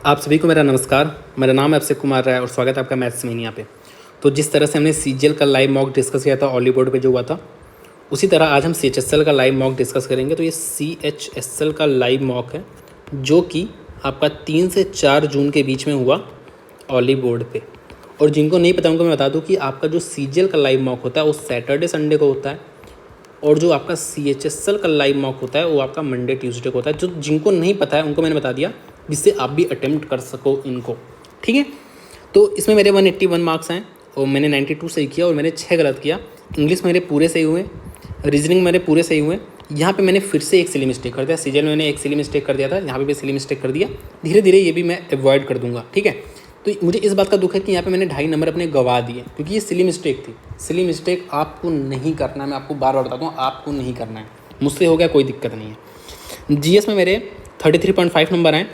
आप सभी को मेरा नमस्कार। मेरा नाम है अभिषेक कुमार राय और स्वागत है आपका मैथ्स मैनिया पे। तो जिस तरह से हमने सीजीएल का लाइव मॉक डिस्कस किया था ऑली बोर्ड पे जो हुआ था, उसी तरह आज हम सीएचएसएल का लाइव मॉक डिस्कस करेंगे। तो ये सीएचएसएल का लाइव मॉक है जो कि आपका 3 से 4 जून के बीच में हुआ ऑली बोर्ड पे। और जिनको नहीं पता उनको मैं बता दूँ कि आपका जो सीजीएल का लाइव मॉक होता है वो सैटरडे संडे को होता है, और जो आपका सीएचएसएल का लाइव मॉक होता है वो आपका मंडे ट्यूसडे को होता है। जो जिनको नहीं पता है उनको मैंने बता दिया, जिससे आप भी अटेम्प्ट कर सको इनको। ठीक है, तो इसमें मेरे 181 मार्क्स हैं और मैंने 92 सही किया और मैंने 6 गलत किया। इंग्लिश मेरे पूरे सही हुए, रीजनिंग मेरे पूरे सही हुए। यहाँ पे मैंने फिर से एक सिली मिस्टेक कर दिया। सीजीएल में मैंने एक सिली मिस्टेक कर दिया था, यहाँ पे भी सिली मिस्टेक कर दिया। धीरे धीरे ये भी मैं अवॉइड कर दूंगा। ठीक है, तो मुझे इस बात का दुख है कि यहाँ पे मैंने 2.5 नंबर अपने गवा दिए, क्योंकि ये सिली मिस्टेक थी। सिली मिस्टेक आपको नहीं करना है, मैं आपको बार बार बताता हूँ, आपको नहीं करना है। मुझसे हो गया, कोई दिक्कत नहीं है। जीएस में मेरे 33.5 नंबर हैं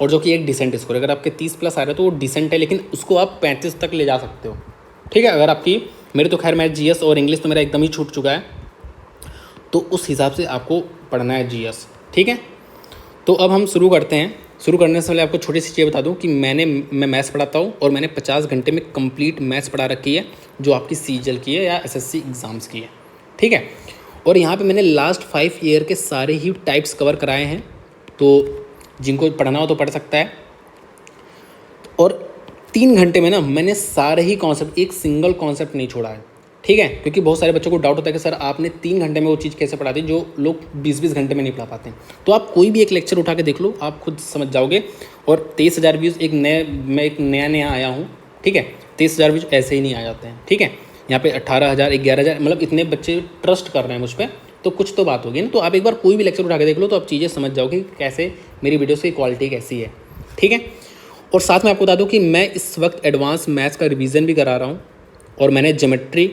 और जो कि एक डिसेंट स्कोर। अगर आपके 30 प्लस आ रहे हैं तो वो डिसेंट है, लेकिन उसको आप 35 तक ले जा सकते हो। ठीक है, अगर आपकी मेरे तो खैर मैं जीएस और इंग्लिश तो मेरा एकदम ही छूट चुका है, तो उस हिसाब से आपको पढ़ना है जीएस। ठीक है, तो अब हम शुरू करते हैं। शुरू करने से पहले आपको छोटी सी चीज़ बता दूं कि मैं मैथ्स पढ़ाता हूं और मैंने 50 घंटे में कंप्लीट मैथ्स पढ़ा रखी है, जो आपकी सीजीएल की है या एसएससी एग्ज़ाम्स की है। ठीक है, और यहाँ पे मैंने लास्ट 5 ईयर के सारे ही टाइप्स कवर कराए हैं, तो जिनको पढ़ना हो तो पढ़ सकता है। और 3 घंटे में ना मैंने सारे ही कॉन्सेप्ट, एक सिंगल कॉन्सेप्ट नहीं छोड़ा है। ठीक है, क्योंकि बहुत सारे बच्चों को डाउट होता है कि सर आपने 3 घंटे में वो चीज़ कैसे पढ़ा दी जो लोग 20-20 घंटे में नहीं पढ़ा पाते हैं। तो आप कोई भी एक लेक्चर उठा के देख लो, आप खुद समझ जाओगे। और 23,000 व्यूज़ मैं एक नया आया हूँ। ठीक है, 23,000 व्यूज़ ऐसे ही नहीं आ जाते हैं। ठीक है, यहाँ पे 18,000 11,000 मतलब इतने बच्चे ट्रस्ट कर रहे हैं मुझ पर, तो कुछ तो बात होगी ना। तो आप एक बार कोई भी लेक्चर उठा के देख लो तो आप चीज़ें समझ जाओगे कि कैसे मेरी वीडियोस की क्वालिटी कैसी है। ठीक है, और साथ में आपको बता दूं कि मैं इस वक्त एडवांस मैथ्स का रिवीजन भी करा रहा हूं, और मैंने ज्योमेट्री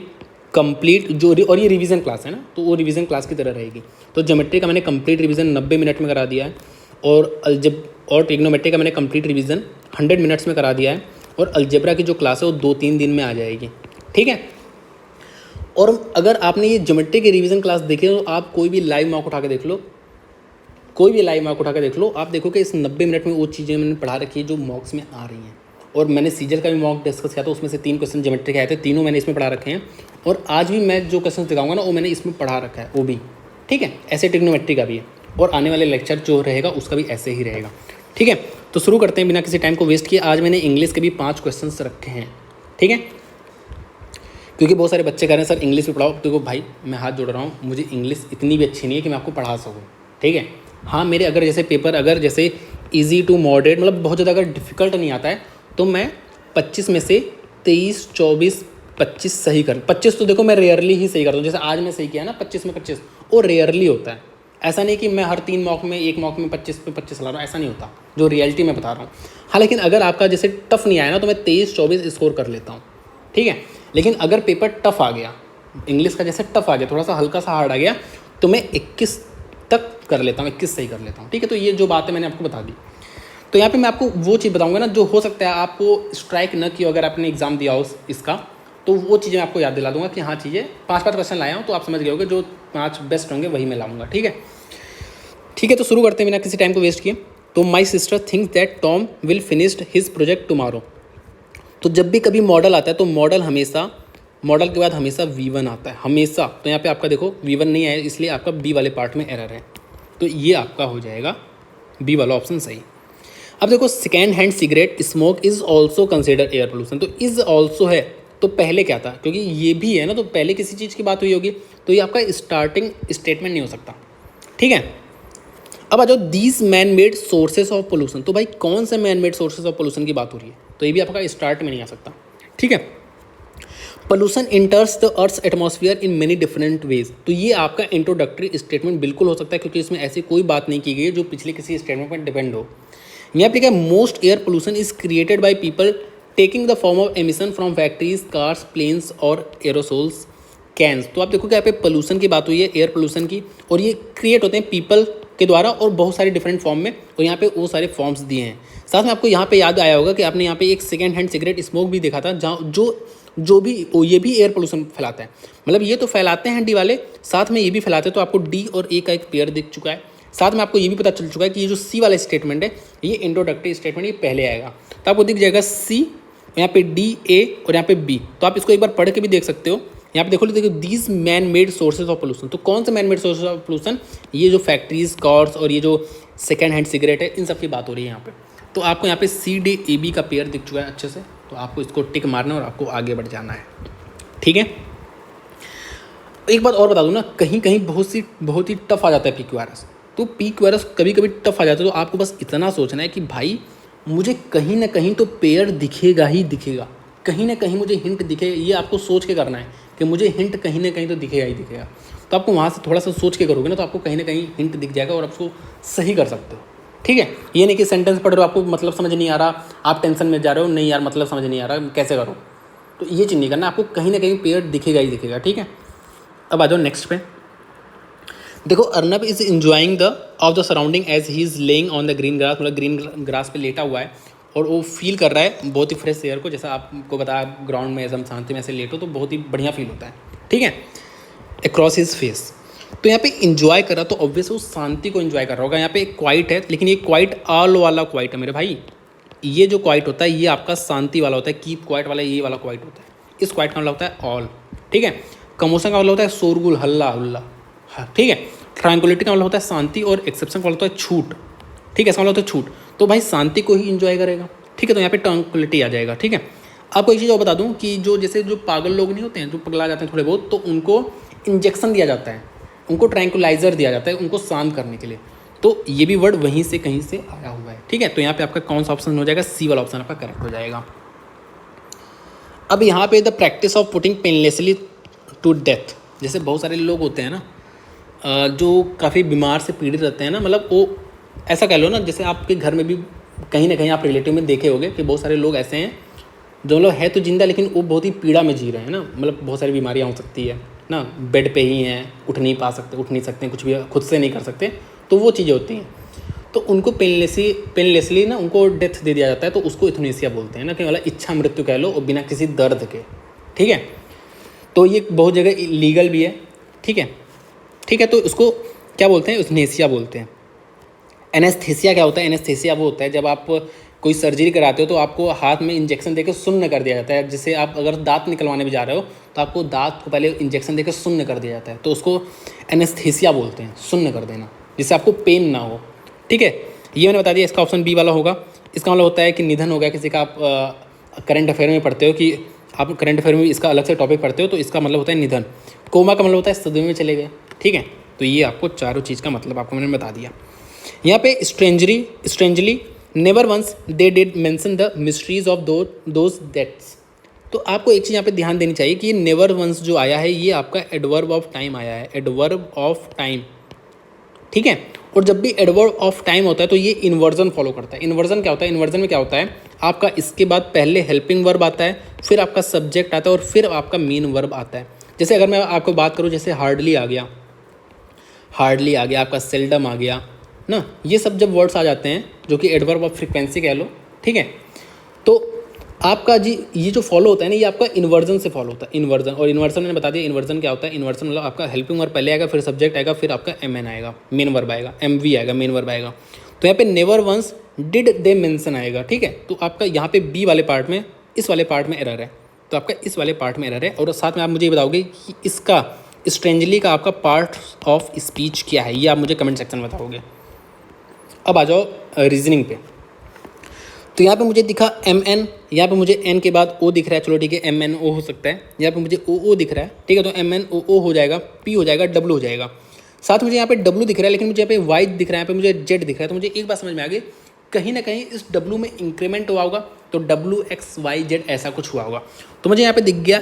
कंप्लीट और ये रिवीजन क्लास है ना, तो वो रिवीजन क्लास की तरह रहेगी। तो ज्योमेट्री का मैंने कंप्लीट रिवीजन 90 मिनट में करा दिया है, और ट्रिग्नोमेट्री का मैंने कंप्लीट रिवीजन 100 मिनट्स में करा दिया है, और अलजेब्रा की जो क्लास है वो 2-3 दिन में आ जाएगी। ठीक है, और अगर आपने ये ज्योमेट्री की रिवीजन क्लास देखी तो आप कोई भी लाइव मॉक उठा के देख लो, आप देखो कि इस 90 मिनट में वो चीज़ें मैंने पढ़ा रखी है जो मॉक्स में आ रही हैं। और मैंने सीजीएल का भी मॉक डिस्कस किया था, उसमें से 3 क्वेश्चन ज्योमेट्री के आए थे, तीनों मैंने इसमें पढ़ा रखे हैं। और आज भी मैं जो क्वेश्चन दिखाऊंगा ना वो मैंने इसमें पढ़ा रखा है वो भी। ठीक है, ऐसे ट्रिग्नोमेट्री का भी है, और आने वाले लेक्चर जो रहेगा उसका भी ऐसे ही रहेगा। ठीक है, तो शुरू करते हैं बिना किसी टाइम को वेस्ट किए। आज मैंने इंग्लिश के भी 5 क्वेश्चन रखे हैं। ठीक है, क्योंकि बहुत सारे बच्चे कह रहे हैं सर इंग्लिश भी पढ़ाओ। देखो भाई, मैं हाथ जोड़ रहा हूँ, मुझे इंग्लिश इतनी भी अच्छी नहीं है कि मैं आपको पढ़ा सकूँ। ठीक है, हाँ मेरे अगर जैसे पेपर अगर जैसे इजी टू मॉडरेट मतलब बहुत ज़्यादा अगर डिफ़िकल्ट नहीं आता है तो मैं 25 में से 23, 24, 25 सही कर 25 तो देखो मैं रेयरली ही सही करता हूँ। जैसे आज मैं सही किया ना 25 में 25, वो रेयरली होता है। ऐसा नहीं कि मैं हर 3 मॉक में 1 मॉक में 25 पे 25 ला रहा हूँ, ऐसा नहीं होता, जो रियलिटी में बता रहा हूँ। हाँ, लेकिन अगर आपका जैसे टफ नहीं आया ना तो मैं 23, 24 स्कोर कर लेता हूँ। ठीक है, लेकिन अगर पेपर टफ आ गया, इंग्लिश का जैसे टफ आ गया, थोड़ा सा हल्का सा हार्ड आ गया, तो मैं 21 तक कर लेता हूँ, 21 सही कर लेता हूँ। ठीक है, तो ये जो बात है मैंने आपको बता दी। तो यहाँ पे मैं आपको वो चीज़ बताऊँगा ना जो हो सकता है आपको स्ट्राइक न की अगर आपने एग्ज़ाम दिया हो इसका, तो वो चीज़ें आपको याद दिला दूंगा कि हाँ चीज़ें 5-5 क्वेश्चन लाया हूँ, तो आप समझ गए होगे जो 5 बेस्ट होंगे वही मैं लाऊंगा। ठीक है, तो शुरू करते हैं बिना किसी टाइम को वेस्ट किए। तो my sister thinks that Tom will finished his project tomorrow. तो जब भी कभी मॉडल आता है तो मॉडल के बाद हमेशा V1 आता है, हमेशा। तो यहाँ पे आपका देखो V1 नहीं आया, इसलिए आपका बी वाले पार्ट में एरर है, तो ये आपका हो जाएगा बी वाला ऑप्शन सही। अब देखो, second hand cigarette smoke is also consider air pollution. तो इज़ ऑल्सो है, तो पहले क्या था, क्योंकि ये भी है ना, तो पहले किसी चीज़ की बात हुई होगी, तो ये आपका स्टार्टिंग स्टेटमेंट नहीं हो सकता। ठीक है, अब आ जाओ these man made sources of pollution. तो भाई कौन से man made sources of pollution की बात हो रही है, तो ये भी आपका स्टार्ट में नहीं आ सकता। ठीक है, pollution enters the earth's atmosphere in many different ways. तो ये आपका इंट्रोडक्टरी स्टेटमेंट बिल्कुल हो सकता है, क्योंकि इसमें ऐसी कोई बात नहीं की गई है जो पिछले किसी स्टेटमेंट पर डिपेंड हो। यहाँ पे क्या, most air pollution is created by people taking the form of emission from factories, cars, planes और एरोसोल्स कैंस। तो आप देखो कि यहाँ पे पोल्यूशन की बात हुई है, एयर पोल्यूशन की, और ये क्रिएट होते हैं पीपल के द्वारा और बहुत सारे डिफरेंट फॉर्म में, और यहाँ पे वो सारे फॉर्म्स दिए हैं। साथ में आपको यहाँ पे याद आया होगा कि आपने यहाँ पे एक सेकेंड हैंड सिगरेट स्मोक भी देखा था, जहाँ जो भी ये भी एयर पोल्यूशन फैलाता है। मतलब ये तो फैलाते हैं डी वाले, साथ में ये भी फैलाते हैं। तो आपको डी और ए का एक पेयर दिख चुका है। साथ में आपको ये भी पता चल चुका है कि ये जो सी वाला स्टेटमेंट है ये इंट्रोडक्टरी स्टेटमेंट ये पहले आएगा। तो आपको दिख जाएगा सी, यहाँ पे डी ए और यहाँ पे बी। तो आप इसको एक बार पढ़ के भी देख सकते हो। यहाँ पे देखो these man made sources of pollution. तो कौन सा man made sources of pollution? ये जो फैक्ट्रीज, कार्स और ये जो सेकेंड हैंड सिगरेट है, इन सब की बात हो रही है यहाँ पे। तो आपको यहाँ पे सी डी ए बी का पेयर दिख चुका है अच्छे से। तो आपको इसको टिक मारना है और आपको आगे बढ़ जाना है, ठीक है। एक बात और बता दूँ ना, कहीं कहीं बहुत ही टफ आ जाता है PQRS। तो PQRS कभी कभी टफ आ जाता है। तो आपको बस इतना सोचना है कि भाई मुझे कहीं ना कहीं तो पेयर दिखेगा ही दिखेगा, कहीं ना कहीं मुझे हिंट दिखेगा। ये आपको सोच के करना है कि मुझे हिंट कहीं ना कहीं तो दिखेगा ही दिखेगा। तो आपको वहाँ से थोड़ा सा सोच के करोगे ना, तो आपको कहीं ना कहीं हिंट दिख जाएगा और आप उसको सही कर सकते हो, ठीक है। ये नहीं कि सेंटेंस पढ़ रहे हो, आपको मतलब समझ नहीं आ रहा, आप टेंशन में जा रहे हो, नहीं यार मतलब समझ नहीं आ रहा कैसे करो, तो ये चीज़ नहीं करना। आपको कहीं ना कहीं पेयर दिखेगा ही दिखेगा, ठीक है। अब आ जाओ नेक्स्ट पे। देखो, Arnab is enjoying the of the surrounding as he is lying on the green grass. मतलब ग्रीन ग्रास पे लेटा हुआ है और वो फील कर रहा है बहुत ही फ्रेश एयर को। जैसा आपको बताया ग्राउंड में ऐसा शांति में ऐसे लेटो तो बहुत ही बढ़िया फील होता है, ठीक है, अक्रॉस हिज फेस। तो यहाँ पे इंजॉय कर रहा, तो ऑब्वियस वो शांति को इंजॉय कर रहा होगा। यहाँ पे एक क्वाइट है, लेकिन ये क्वाइट ऑल वाला क्वाइट है मेरे भाई। ये जो क्वाइट होता है ये आपका शांति वाला होता है, कीप क्वाइट वाला ये वाला क्वाइट होता है। इस क्वाइट का मतलब होता है ऑल, ठीक है। कमोशन का मतलब होता है शोरगुल, हल्ला हुल्ला, ठीक है। ट्रांकुलिटी का मतलब होता है शांति और एक्सेप्शन का मतलब होता है छूट, ठीक है। इसका मतलब होता है छूट। तो भाई शांति को ही इंजॉय करेगा, ठीक है। तो यहाँ पे ट्रांकुलिटी आ जाएगा, ठीक है। आपको एक चीज़ और बता दूँ कि जो जैसे जो पागल लोग नहीं होते हैं, जो पगला जाते हैं थोड़े बहुत, तो उनको इंजेक्शन दिया जाता है, उनको ट्रैंकुलाइजर दिया जाता है उनको शांत करने के लिए। तो ये भी वर्ड वहीं से कहीं से आया हुआ है, ठीक है। तो यहाँ पे आपका कौन सा ऑप्शन हो जाएगा? सी वाला ऑप्शन आपका करेक्ट हो जाएगा। अब यहाँ पे the practice of putting painlessly to death. जैसे बहुत सारे लोग होते हैं ना जो काफ़ी बीमार से पीड़ित रहते हैं ना, मतलब वो ऐसा कह लो ना, जैसे आपके घर में भी कहीं ना कहीं आप रिलेटिव में देखे होंगे कि बहुत सारे लोग ऐसे हैं जो लोग है तो जिंदा लेकिन वो बहुत ही पीड़ा में जी रहे हैं ना। मतलब बहुत सारी बीमारियाँ हो सकती है ना, बेड पे ही हैं, उठ नहीं सकते, कुछ भी खुद से नहीं कर सकते, तो वो चीज़ें होती हैं। तो उनको पेनलेसली ना उनको डेथ दे दिया जाता है। तो उसको इथनेसिया बोलते हैं ना, कि मतलब इच्छा मृत्यु कह लो और बिना किसी दर्द के, ठीक है। तो ये बहुत जगह लीगल भी है, ठीक है, ठीक है। तो उसको क्या बोलते हैं? इथनेसिया बोलते हैं। एनेस्थेसिया क्या होता है? एनेस्थेसिया वो होता है जब आप कोई सर्जरी कराते हो तो आपको हाथ में इंजेक्शन देकर शून्य कर दिया जाता है। जैसे आप अगर दांत निकलवाने भी जा रहे हो तो आपको दांत को पहले इंजेक्शन देकर शून्य कर दिया जाता है, तो उसको एनेस्थेसिया बोलते हैं, शून्य कर देना, जिससे आपको पेन ना हो, ठीक है। ये मैंने बता दिया, इसका ऑप्शन बी वाला होगा। इसका मतलब होता है कि निधन हो गया किसी का। आप करंट अफेयर में पढ़ते हो कि आप करंट अफेयर में इसका अलग से टॉपिक पढ़ते हो, तो इसका मतलब होता है निधन। कोमा का मतलब होता है सदमे में चले गए, ठीक है। तो ये आपको चारों चीज़ का मतलब आपको मैंने बता दिया। यहाँ पे strangely never once they did mention the mysteries of those deaths. तो आपको एक चीज़ यहाँ पे ध्यान देनी चाहिए कि ये नेवर वंस जो आया है ये आपका एडवर्ब ऑफ टाइम आया है, एडवर्ब ऑफ टाइम, ठीक है। और जब भी एडवर्ब ऑफ टाइम होता है तो ये इन्वर्जन फॉलो करता है। इन्वर्जन क्या होता है? इन्वर्जन में क्या होता है, आपका इसके बाद पहले हेल्पिंग वर्ब आता है, फिर आपका सब्जेक्ट आता है और फिर आपका मेन वर्ब आता है। जैसे अगर मैं आपको बात करूँ, जैसे हार्डली आ गया, आपका सेल्डम आ गया ना, ये सब जब वर्ड्स आ जाते हैं जो कि एडवर्ब ऑफ फ्रीक्वेंसी कह लो, ठीक है। तो आपका जी ये जो फॉलो होता है ना, ये आपका इन्वर्जन से फॉलो होता है, इन्वर्जन। और इन्वर्जन मैंने बता दिया, इन्वर्जन क्या होता है? इन्वर्जन मतलब आपका हेल्पिंग वर्ब पहले आएगा, फिर सब्जेक्ट आएगा, फिर आपका MN आएगा, मेन वर्ब आएगा, MV आएगा, मेन वर्ब आएगा। तो यहाँ पे never once did they mention आएगा, ठीक है। तो आपका यहाँ पे बी वाले पार्ट में, इस वाले पार्ट में एरर है, तो आपका इस वाले पार्ट में एरर है। और साथ में आप मुझे ये बताओगे कि इसका स्ट्रेंजली का आपका पार्ट ऑफ स्पीच क्या है, ये आप मुझे कमेंट सेक्शन में बताओगे। अब आ जाओ रीजनिंग पे। तो यहाँ पे मुझे दिखा MN, यहाँ पे मुझे N के बाद O दिख रहा है, चलो ठीक है MNO हो सकता है। यहाँ पे मुझे OO दिख रहा है, ठीक है, तो MNOO हो जाएगा, P हो जाएगा, W हो जाएगा। साथ में मुझे यहाँ पे W दिख रहा है, लेकिन मुझे यहाँ पे Y दिख रहा है, यहाँ पे मुझे Z दिख रहा है। तो मुझे एक बात समझ में आ गई, कहीं ना कहीं इस W में इंक्रीमेंट हुआ होगा, तो WXYZ ऐसा कुछ हुआ होगा। तो मुझे यहाँ पे दिख गया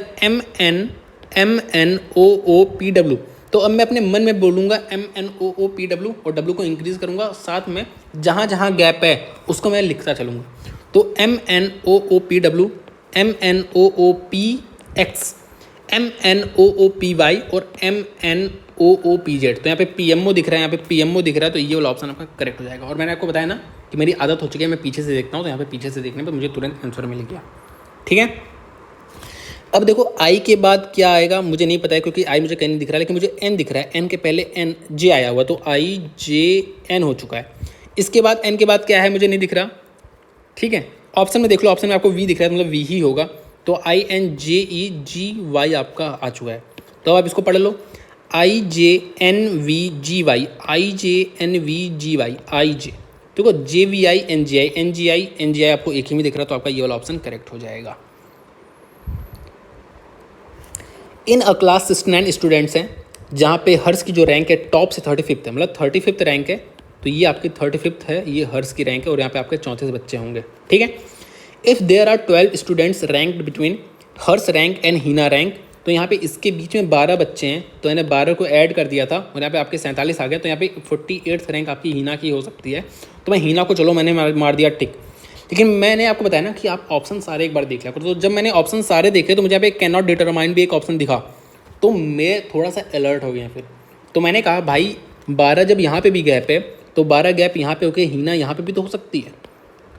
MNOOPW। तो अब मैं अपने मन में बोलूँगा MNOOPW और W को इंक्रीज़ करूँगा, साथ में जहाँ जहाँ गैप है उसको मैं लिखता चलूँगा। तो MNOOPW, MNOOPX, MNOOPY और MNOOPZ। तो यहाँ पे PMO दिख रहा है, यहाँ पे PMO दिख रहा है, तो ये वाला ऑप्शन आपका करेक्ट हो जाएगा। और मैंने आपको बताया ना कि मेरी आदत हो चुकी है, मैं पीछे से देखता हूँ, तो यहाँ पे पीछे से देखने पर मुझे तुरंत आंसर मिल गया, ठीक है। अब देखो आई के बाद क्या आएगा मुझे नहीं पता है, क्योंकि आई मुझे कहीं नहीं दिख रहा है, लेकिन मुझे एन दिख रहा है। एन के पहले एन जे आया हुआ, तो आई जे एन हो चुका है। इसके बाद एन के बाद क्या है मुझे नहीं दिख रहा, ठीक है। ऑप्शन में देख लो, ऑप्शन में आपको वी दिख रहा है, मतलब वी ही होगा। तो I N J E ji Y आपका आ चुका है। तो आप इसको पढ़ लो, I J N V G Y, I J N V G Y, I J, देखो J V I N G I, N G I N G I आपको एक ही में दिख रहा है, तो आपका ये वाला ऑप्शन करेक्ट हो जाएगा। इन अ क्लास 69 स्टूडेंट्स हैं, जहाँ पे हर्ष की जो रैंक है टॉप से 35th है, मतलब 35th रैंक है, तो ये आपकी 35th है, ये हर्ष की रैंक है, और यहाँ पे आपके 34 बच्चे होंगे, ठीक है। If there are 12 students ranked between Harsh rank and Heena rank, तो यहाँ पे इसके बीच में 12 बच्चे हैं, तो मैंने 12 को ऐड कर दिया था और यहाँ पे आपके 47 आ गए, तो यहाँ पे 48th रैंक आपकी हीना की हो सकती है। तो मैं हीना को चलो मैंने मार दिया टिक, लेकिन मैंने आपको बताया ना कि आप ऑप्शन सारे एक बार देख लिया करो। तो जब मैंने ऑप्शन सारे देखे तो मुझे यहाँ पे कैन नॉट डिटरमाइन भी एक ऑप्शन दिखा, तो मैं थोड़ा सा अलर्ट हो गया फिर। तो मैंने कहा भाई 12 जब यहाँ पे भी गैप है, तो 12 गैप यहाँ पे होके हीना यहाँ पे भी तो हो सकती है,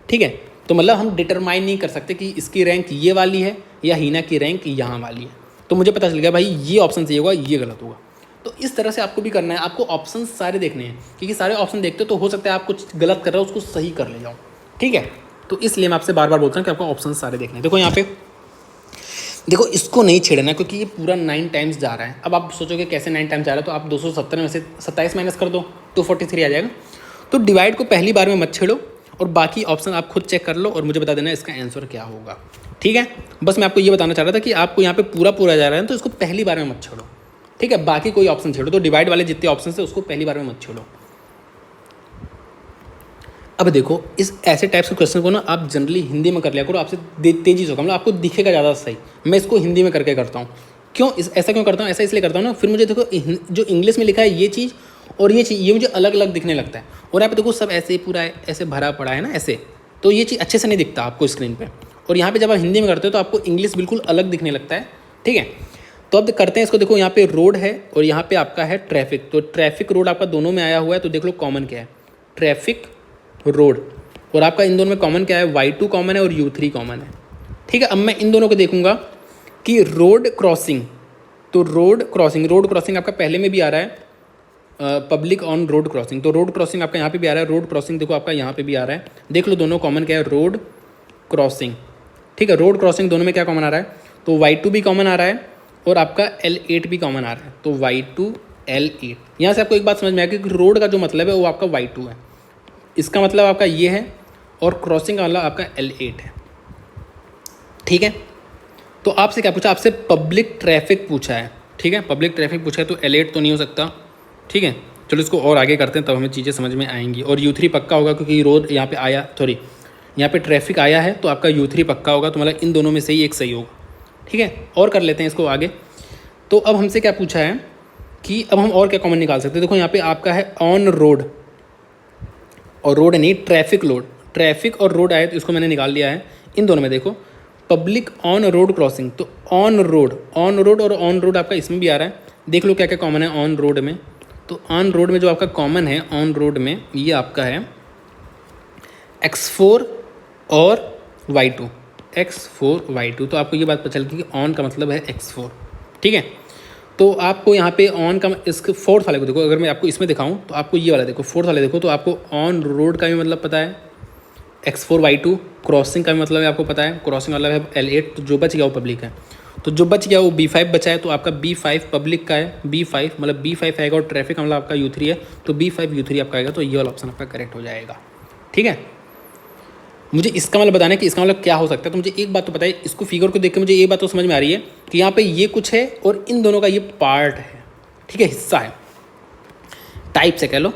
ठीक है। तो मतलब हम डिटरमाइन नहीं कर सकते कि इसकी रैंक ये वाली है या हीना की रैंक यहाँ वाली है। तो मुझे पता चल गया भाई ये ऑप्शन सही होगा, ये गलत होगा। तो इस तरह से आपको भी करना है, आपको ऑप्शन सारे देखने हैं, क्योंकि सारे ऑप्शन देखते हो तो हो सकता है आप कुछ गलत कर रहे हो उसको सही कर ले जाओ, ठीक है। तो इसलिए मैं आपसे बार बार बोलता हूँ कि आपको ऑप्शन सारे देखने हैं। देखो यहाँ पे देखो, इसको नहीं छेड़ना क्योंकि ये पूरा 9 टाइम्स जा रहा है। अब आप सोचोगे कैसे 9 टाइम्स जा रहा है, तो आप 270 में से 27 माइनस कर दो, 243 आ जाएगा। तो डिवाइड को पहली बार में मत छेड़ो, और बाकी ऑप्शन आप खुद चेक कर लो और मुझे बता देना इसका आंसर क्या होगा, ठीक है। बस मैं आपको ये बताना चाह रहा था कि आपको यहाँ पे पूरा जा रहा है, तो इसको पहली बार में मत छेड़ो, ठीक है। बाकी कोई ऑप्शन छेड़ो, तो डिवाइड वाले जितने ऑप्शन है उसको पहली बार में मत छेड़ो। अब देखो, इस ऐसे टाइप्स के क्वेश्चन को ना आप जनरली हिंदी में कर लिया करो, आपसे तेजी से होगा, मतलब आपको दिखेगा ज़्यादा सही। मैं इसको हिंदी में करके करता हूँ। क्यों ऐसा क्यों करता हूँ, ऐसा इसलिए करता हूँ ना, फिर मुझे देखो जो इंग्लिश में लिखा है ये चीज़ और ये चीज़, ये मुझे अलग अलग दिखने लगता है। और यहाँ पे देखो सब ऐसे पूरा ऐसे भरा पड़ा है ना ऐसे, तो ये चीज़ अच्छे से नहीं दिखता आपको स्क्रीन पर। और यहाँ पर जब आप हिंदी में करते हो तो आपको इंग्लिश बिल्कुल अलग दिखने लगता है, ठीक है। तो अब करते हैं इसको। देखो यहाँ पे रोड है और यहाँ पे आपका है ट्रैफिक, तो ट्रैफिक रोड आपका दोनों में आया हुआ है। तो देख लो कॉमन क्या है, ट्रैफिक रोड, और आपका इन दोनों में कॉमन क्या है, Y2 कॉमन है और U3 कॉमन है, ठीक है। अब मैं इन दोनों को देखूंगा कि रोड क्रॉसिंग, तो रोड क्रॉसिंग आपका पहले में भी आ रहा है, पब्लिक ऑन रोड क्रॉसिंग, तो रोड क्रॉसिंग आपका यहाँ पे भी आ रहा है, रोड क्रॉसिंग देखो आपका यहाँ पे भी आ रहा है। देख लो दोनों कॉमन क्या है, रोड क्रॉसिंग, ठीक है। रोड क्रॉसिंग दोनों में क्या कॉमन आ रहा है, तो Y2 भी कॉमन आ रहा है और आपका L8 भी कॉमन आ रहा है, तो Y2 L8। यहाँ से आपको एक बात समझ में आ गई कि रोड का जो मतलब है वो आपका Y2 है, इसका मतलब आपका ये है, और क्रॉसिंग का मतलब आपका L8 है, ठीक है। तो आपसे क्या पूछा, आपसे पब्लिक ट्रैफिक पूछा है, ठीक है। पब्लिक ट्रैफिक पूछा है तो L8 तो नहीं हो सकता, ठीक है। चलो इसको और आगे करते हैं तब हमें चीज़ें समझ में आएंगी। और U3 पक्का होगा क्योंकि रोड यहाँ पे आया, सॉरी यहाँ पे ट्रैफिक आया है, तो आपका U3 पक्का होगा, तो मतलब इन दोनों में से ही एक सही होगा, ठीक है। और कर लेते हैं इसको आगे। तो अब हमसे क्या पूछा है कि अब हम और क्या कॉमन निकाल सकते हैं। देखो यहाँ पे आपका है ऑन रोड, और रोड नहीं ट्रैफिक लोड, ट्रैफिक और रोड आए तो इसको मैंने निकाल लिया है। इन दोनों में देखो पब्लिक ऑन रोड क्रॉसिंग, तो ऑन रोड और ऑन रोड आपका इसमें भी आ रहा है। देख लो क्या क्या कॉमन है ऑन रोड में, तो ऑन रोड में जो आपका कॉमन है ऑन रोड में ये आपका है X4 और Y2, X4 Y2। तो आपको ये बात पता चल गई कि ऑन का मतलब है X4, ठीक है। तो आपको यहाँ पे ऑन का इसके फोर्थ वाले को देखो, अगर मैं आपको इसमें दिखाऊं तो आपको ये वाला देखो, फोर्थ वाले देखो, तो आपको ऑन रोड का भी मतलब पता है X4 Y2, क्रॉसिंग का भी मतलब है आपको पता है, क्रॉसिंग मतलब है L8, तो जो बच गया वो पब्लिक है। तो जो बच गया वो B5 बचा है, तो आपका B5 पब्लिक का है, B5 मतलब B5 आएगा, और ट्रैफिक का मतलब आपका U3 है, तो B5 U3 आपका आएगा। तो ये वाला ऑप्शन आपका करेक्ट हो जाएगा, ठीक है। मुझे इसका मतलब बताना है कि इसका मतलब क्या हो सकता है। तो मुझे एक बात तो पता है, इसको फिगर को देख के मुझे ये बात तो समझ में आ रही है कि यहाँ पे ये कुछ है और इन दोनों का ये पार्ट है, ठीक है, हिस्सा है, टाइप से कह लो।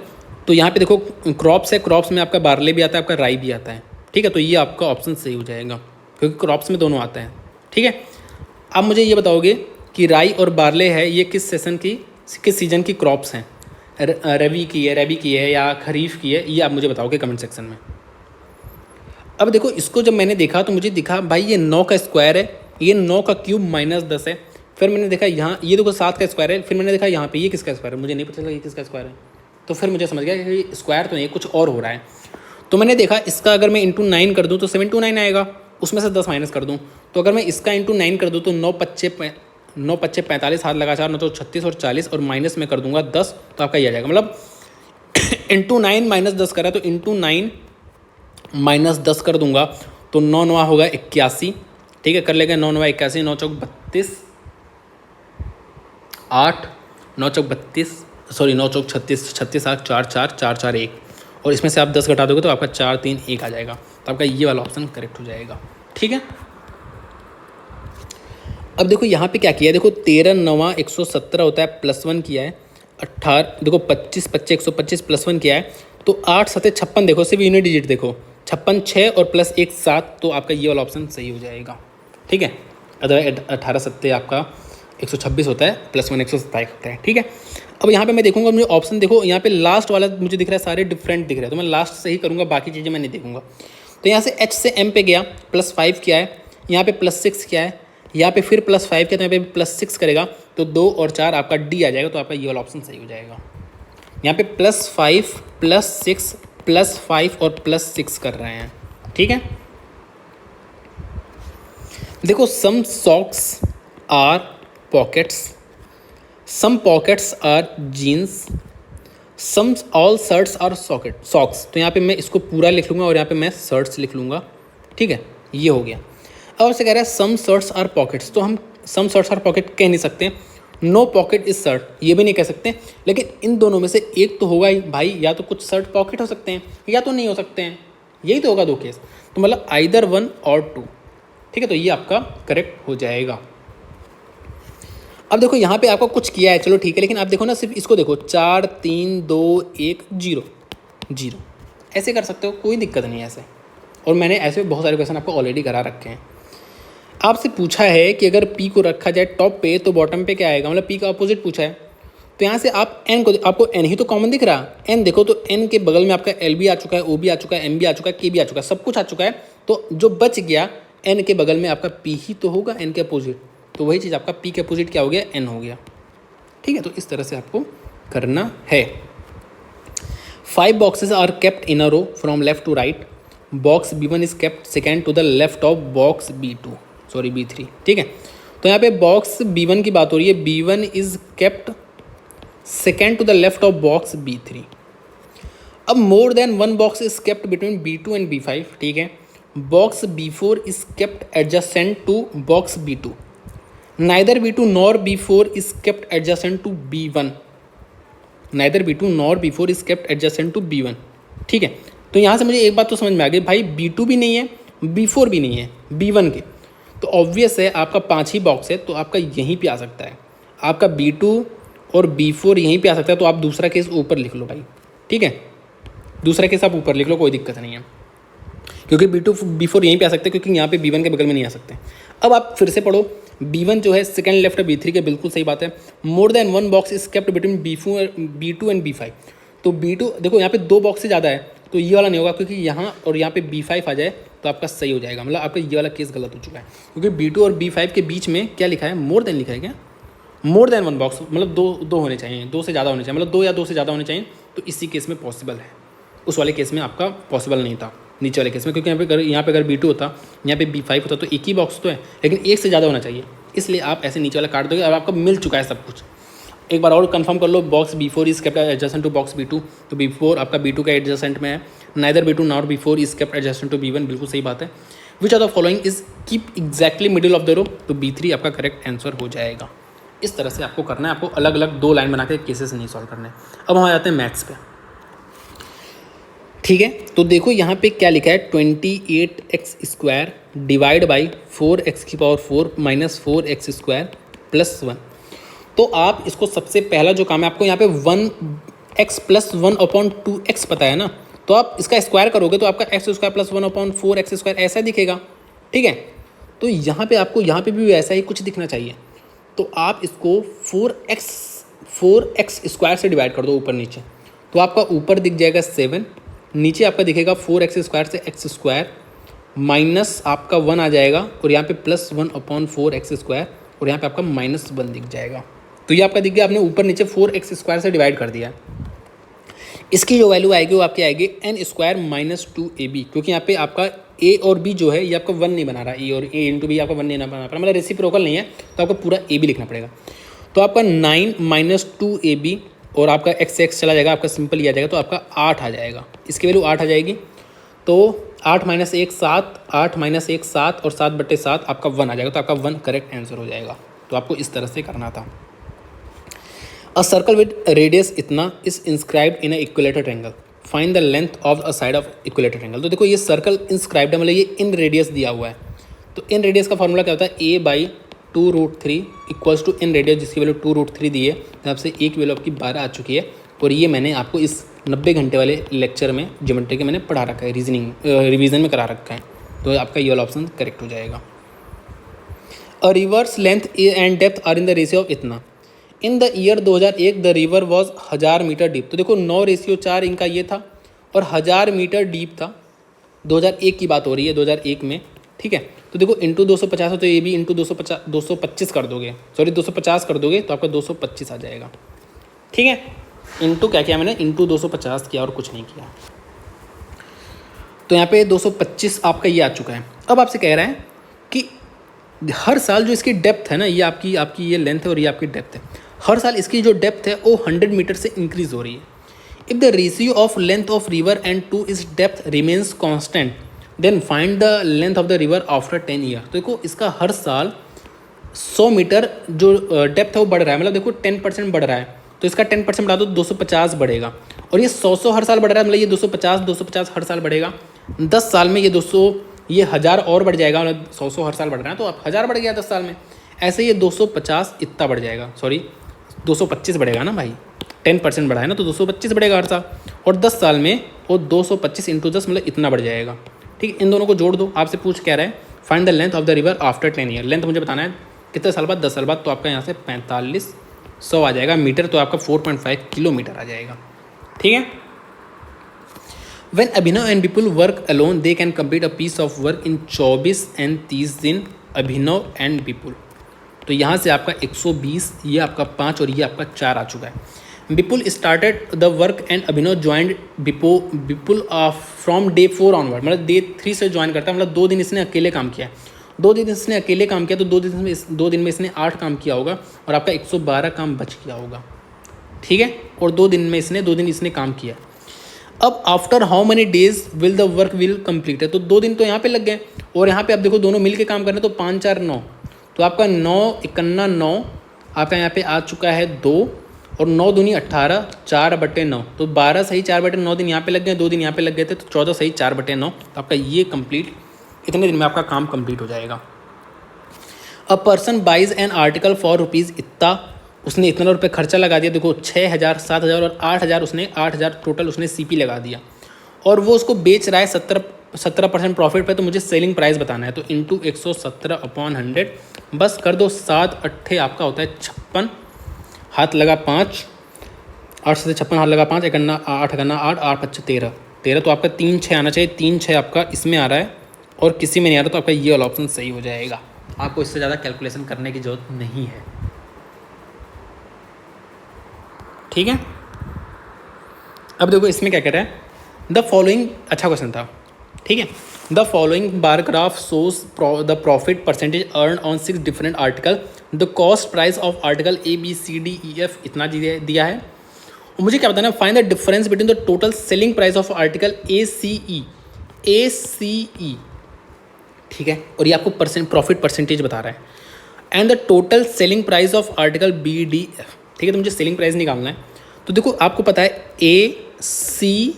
तो यहाँ पे देखो क्रॉप्स है, क्रॉप्स में आपका बार्ले भी आता है, आपका राई भी आता है, ठीक है। तो ये आपका ऑप्शन सही हो जाएगा क्योंकि क्रॉप्स में दोनों आता है, ठीक है। अब मुझे ये बताओगे कि राई और बार्ले है ये किस सीजन की क्रॉप्स हैं, रबी की है या खरीफ की है, ये आप मुझे बताओगे कमेंट सेक्शन में। अब देखो इसको जब मैंने देखा तो मुझे दिखा भाई ये 9 का स्क्वायर है, ये 9 का क्यूब -10 है। फिर मैंने देखा यहाँ ये देखो 7 का स्क्वायर है, फिर मैंने देखा यहाँ पे ये किसका स्क्वायर है, मुझे नहीं पता चला ये किसका स्क्वायर है। तो फिर मुझे समझ गया कि स्क्वायर तो नहीं कुछ और हो रहा है। तो मैंने देखा इसका अगर मैं इंटू 9 कर दूँ तो 729 आएगा, उसमें से 10 माइनस कर दूँ, तो अगर मैं इसका इंटू 9 कर दूँ तो 9 पच्चे 45, हाथ लगा 4, 9 तो 36 और 40, और माइनस में कर दूंगा 10, तो आपका ये आ जाएगा। मतलब इंटू 9 माइनस 10 करा तो इंटू 9 माइनस 10 कर दूंगा तो 9 9 होगा 81। ठीक है, कर लेंगे 9 9 81, 9 चौक 32, 8 9 चौक 32, सॉरी 9 चौक 36, 36 8 4 4 4 4 1, और इसमें से आप 10 घटा दोगे तो आपका 4 3 1 आ जाएगा। तो आपका ये वाला ऑप्शन करेक्ट हो जाएगा। ठीक है, अब देखो यहाँ पे क्या किया है, देखो 13 9 117 होता है, +1 किया है। 18 देखो 25 25 125 +1 किया है, तो 8 7 56, देखो सिर्फ यूनिट डिजिट देखो, 56 6 और +1 7, तो आपका ये वाला ऑप्शन सही हो जाएगा। ठीक है, अदरवाइज 18 7 आपका 126 होता है, +1 127 होता है। ठीक है, अब यहाँ पे मैं देखूंगा, मुझे ऑप्शन देखो यहाँ पे लास्ट वाला मुझे दिख रहा है, सारे डिफरेंट दिख रहे हैं, तो मैं लास्ट से ही करूँगा, बाकी चीज़ें मैं नहीं देखूंगा। तो यहाँ से H से M पे गया, +5 किया है, यहाँ पे +6 किया है, यहाँ पे फिर +5 किया, तो यहाँ पे +6 करेगा, तो 2 और 4 आपका D आ जाएगा। तो आपका ये वाला ऑप्शन सही हो जाएगा। यहाँ पे +5 +6 +5 और +6 कर रहे हैं। ठीक है, देखो some socks are pockets, some pockets are jeans, some all shirts are socks. तो यहाँ पे मैं इसको पूरा लिख लूँगा और यहाँ पे मैं शर्ट्स लिख लूँगा। ठीक है, ये हो गया। अब से कह रहा है सम शर्ट्स आर पॉकेट्स, तो हम सम शर्ट्स आर पॉकेट कह नहीं सकते, नो पॉकेट इज शर्ट ये भी नहीं कह सकते, लेकिन इन दोनों में से एक तो होगा ही भाई, या तो कुछ शर्ट पॉकेट हो सकते हैं या तो नहीं हो सकते हैं, यही तो होगा दो केस, तो मतलब आइदर 1 और 2। ठीक है, तो ये आपका करेक्ट हो जाएगा। अब देखो यहाँ पे आपको कुछ किया है, चलो ठीक है, लेकिन आप देखो ना, सिर्फ इसको देखो, 4 3 2 1 0 0, ऐसे कर सकते हो, कोई दिक्कत नहीं है ऐसे। और मैंने ऐसे बहुत सारे क्वेश्चन आपको ऑलरेडी करा रखे हैं। आपसे पूछा है कि अगर P को रखा जाए टॉप पे तो बॉटम पे क्या आएगा, मतलब P का अपोजिट पूछा है, तो यहाँ से आप N को, आपको N ही तो कॉमन दिख रहा है, N देखो, तो N के बगल में आपका L भी आ चुका है, O भी आ चुका है, M भी आ चुका है, K भी आ चुका है, सब कुछ आ चुका है, तो जो बच गया N के बगल में आपका P ही तो होगा, N के अपोजिट, तो वही चीज़ आपका P के अपोजिट क्या हो गया, N हो गया। ठीक है, तो इस तरह से आपको करना है। 5 boxes are kept in a row from left to right. Box B1 is kept second to the left of box B2, sorry B3। ठीक है, तो यहाँ पे बॉक्स B1 की बात हो रही है, B1 is kept second to the left of box B3। अब more than 1 box is kept between B2 and B5। ठीक है, box B4 is kept adjacent to box B2, neither B2 nor B4 is kept adjacent to B1, neither B2 nor B4 is kept adjacent to B1। ठीक है, तो यहाँ से मुझे एक बात तो समझ में आ गई भाई, B2 भी नहीं है, B4 भी नहीं है, B1 के, तो ऑब्वियस है आपका 5 ही बॉक्स है, तो आपका यहीं पे आ सकता है, आपका B2 और B4 यहीं पे आ सकता है, तो आप दूसरा केस ऊपर लिख लो भाई। ठीक है, दूसरा केस आप ऊपर लिख लो, कोई दिक्कत नहीं है, क्योंकि B2 B4 यहीं पे आ सकते हैं, क्योंकि यहाँ पे B1 के बगल में नहीं आ सकते। अब आप फिर से पढ़ो, B1 जो है सेकंड लेफ्ट है B3 के, बिल्कुल सही बात है। मोर than 1 box is kept between B2 and B5, तो B2 देखो यहाँ पे 2 बॉक्स से ज़्यादा है, तो ये वाला नहीं होगा, क्योंकि यहाँ और यहाँ पे B5 आ जाए तो आपका सही हो जाएगा। मतलब आपका ये वाला केस गलत हो चुका है, क्योंकि B2 और B5 के बीच में क्या लिखा है, मोर देन लिखा है क्या, मोर देन 1 बॉक्स, मतलब दो होने चाहिए, 2 से ज़्यादा होने चाहिए, मतलब 2 या 2 से ज़्यादा होने चाहिए, तो इसी केस में पॉसिबल है। उस वाले केस में आपका पॉसिबल नहीं था नीचे वाले केस में, क्योंकि यहाँ पे अगर B2 होता, यहाँ पे B5 होता, तो एक ही बॉक्स तो है, लेकिन एक से ज़्यादा होना चाहिए, इसलिए आप ऐसे नीचे वाला काट दोगे। अब आपका मिल चुका है सब कुछ, एक बार और कंफर्म कर लो, box B4 is kept adjacent to box B2, तो B4 आपका B2 का एडजेसेंट में है, neither B2 nor B4 is kept adjacent to B1, बिल्कुल सही बात है। Which are the following is keep exactly middle of the row, तो B3 आपका करेक्ट आंसर हो जाएगा। इस तरह से आपको करना है, आपको अलग अलग 2 लाइन बना के केसेस नहीं सॉल्व करने। अब हम आ जाते हैं मैथ्स पे। ठीक है, तो देखो यहाँ पे क्या लिखा है, 28x² divide by 4x⁴ minus 4x² plus 1। तो आप इसको सबसे पहला जो काम है, आपको यहाँ पे 1x + 1/2x पता है ना, तो आप इसका स्क्वायर करोगे तो आपका x² + 1/4x² ऐसा दिखेगा। ठीक है, तो यहाँ पे आपको यहाँ पे भी ऐसा ही कुछ दिखना चाहिए, तो आप इसको 4x² से डिवाइड कर दो ऊपर नीचे, तो आपका ऊपर दिख जाएगा 7, नीचे आपका दिखेगा 4x² से x² माइनस आपका 1 आ जाएगा, और यहाँ पे प्लस 1/4x², और यहाँ पे आपका -1 दिख जाएगा। तो ये आपका दिख गया, आपने ऊपर नीचे 4x² से डिवाइड कर दिया। इसकी जो वैल्यू आएगी वो आपकी आएगी n² - 2ab, क्योंकि यहाँ पे आपका ए और बी जो है ये आपका 1 नहीं बना रहा, ए और ए इंटू बी आपका 1 नहीं बना पा रहा, मतलब रेसिप्रोकल नहीं है, तो आपको पूरा ए बी लिखना पड़ेगा। तो आपका 9 माइनस 2ab और आपका x चला जाएगा, आपका सिंपल ही आ जाएगा, तो आपका 8 आ जाएगा, इसकी वैल्यू 8 आ जाएगी। तो 8 माइनस 1 7, 8 माइनस 1 7 और 7/7 आपका 1 आ जाएगा, तो आपका 1 करेक्ट आंसर हो जाएगा। तो आपको इस तरह से करना था। अ सर्कल विद रेडियस इतना is inscribed in a equilateral triangle, find the length of a side of equilateral triangle. तो देखो ये सर्कल इंस्क्राइब्ड है, मतलब ये इन रेडियस दिया हुआ है। तो इन रेडियस का फॉर्मूला क्या होता है, a/2√3 equals to in radius जिसकी वैल्यू 2√3 दी है, तो आपसे ए की वैल्यू आपकी 12 आ चुकी है। और ये मैंने आपको इस 90 घंटे वाले लेक्चर में ज्योमेट्री के मैंने पढ़ा रखा है, रीजनिंग रिवीजन में करा रखा है। तो आपका ये वाला ऑप्शन करेक्ट हो जाएगा। A river's length and depth are in the ratio of इतना। In the year 2001 the river was 1000 metre deep. तो देखो 9:4 इनका ये था और 1000 मीटर डीप था। 2001 की बात हो रही है, 2001 में, ठीक है। तो देखो इंटू 250 है, तो ये भी इंटू 225 कर दोगे, सॉरी 250 कर दोगे तो आपका 225 आ जाएगा, ठीक है। इंटू क्या किया मैंने, इंटू 250 किया और कुछ नहीं किया। तो यहाँ पे 225 आपका ये आ चुका है। अब आपसे कह रहा है कि हर साल जो इसकी डेप्थ है ना, ये आपकी ये लेंथ है और ये आपकी डेप्थ है, हर साल इसकी जो डेप्थ है वो 100 मीटर से इंक्रीज हो रही है। If the ratio of length of river and to is depth remains constant then find the length of the river after 10 year. तो देखो इसका हर साल 100 मीटर जो डेप्थ है वो बढ़ रहा है, मतलब देखो 10% बढ़ रहा है, तो इसका 10% बढ़ा दो 250 बढ़ेगा। और ये 100 हर साल बढ़ रहा है, मतलब ये 250 हर साल बढ़ेगा। 10 साल में ये 1000 और बढ़ जाएगा, मतलब 100 हर साल बढ़ रहा है, तो अब 1000 बढ़ गया 10 साल में। ऐसे ये 250 इतना बढ़ जाएगा, सॉरी 225 बढ़ेगा ना भाई, 10% बढ़ा है ना, तो 225 बढ़ेगा हर साल। और 10 साल में वो 225 इंटू 10 मतलब इतना बढ़ जाएगा, ठीक। इन दोनों को जोड़ दो, आपसे पूछ कह रहा है find the length of the river after 10 year. Length मुझे बताना है कितने साल बाद, 10 साल बाद, तो आपका यहाँ से 4500 आ जाएगा मीटर, तो आपका 4.5 किलोमीटर आ जाएगा, ठीक है। When Abhinav and Vipul work alone, they can complete a piece of work in 24 and 30 दिन। अभिनव एंड विपुल, तो यहाँ से आपका 120, ये आपका 5 और ये आपका 4 आ चुका है। Vipul started the work and Abhinav joined Vipul from day 4 onward, मतलब डे 3 से ज्वाइन करता है, मतलब 2 दिन इसने अकेले काम किया है। 2 दिन इसने अकेले काम किया, तो 2 दिन में इसने 8 काम किया होगा और आपका 112 काम बच गया होगा, ठीक है। और 2 दिन में इसने 2 दिन इसने काम किया। अब after how many days will the work will complete है, तो 2 दिन तो यहाँ पे लग गए और यहाँ पे आप देखो दोनों मिल के काम कर रहे हैं, तो 5 4 9, तो आपका 9 51 9 आपका यहाँ पे आ चुका है 2 और 9 दूनी 18, 4/9, तो 12 सही 4/9 दिन यहाँ पे लग गए, 2 दिन यहाँ पे लग गए थे, तो 14 सही 4/9, तो आपका ये कंप्लीट, इतने दिन में आपका काम कंप्लीट हो जाएगा। A person buys an article for rupees इतना, उसने इतना रुपये खर्चा लगा दिया, देखो 6000 7000 और 8000, उसने 8000 टोटल उसने सीपी लगा दिया और वो उसको बेच रहा है 17% प्रॉफिट पे, तो मुझे सेलिंग प्राइस बताना है। तो इंटू 117/100 बस कर दो, 7 8 आपका होता है 56, हाथ लगा 5, 8 से 56 हाथ लगा 5, 1 गन्ना 8 गन्ना 8 8 5 13, तो आपका 3 6 आना चाहिए, 3 6 आपका इसमें आ रहा है और किसी में नहीं आ रहा, तो आपका ये वाला ऑप्शन सही हो जाएगा। आपको इससे ज़्यादा कैलकुलेशन करने की जरूरत नहीं है, ठीक है। अब देखो इसमें क्या कह रहा है, द फॉलोइंग, अच्छा क्वेश्चन था, ठीक है। The following bar graph shows the profit percentage earn on 6 different article, the cost price of article ABCDEF इतना दिया है। और मुझे क्या बताना है, find the difference between the total selling price of article ACE, ठीक है, और ये आपको प्रॉफिट परसेंटेज बता रहा है, and the total selling price of article BDF, ठीक है। तो मुझे सेलिंग प्राइस निकालना है, तो देखो आपको पता है AC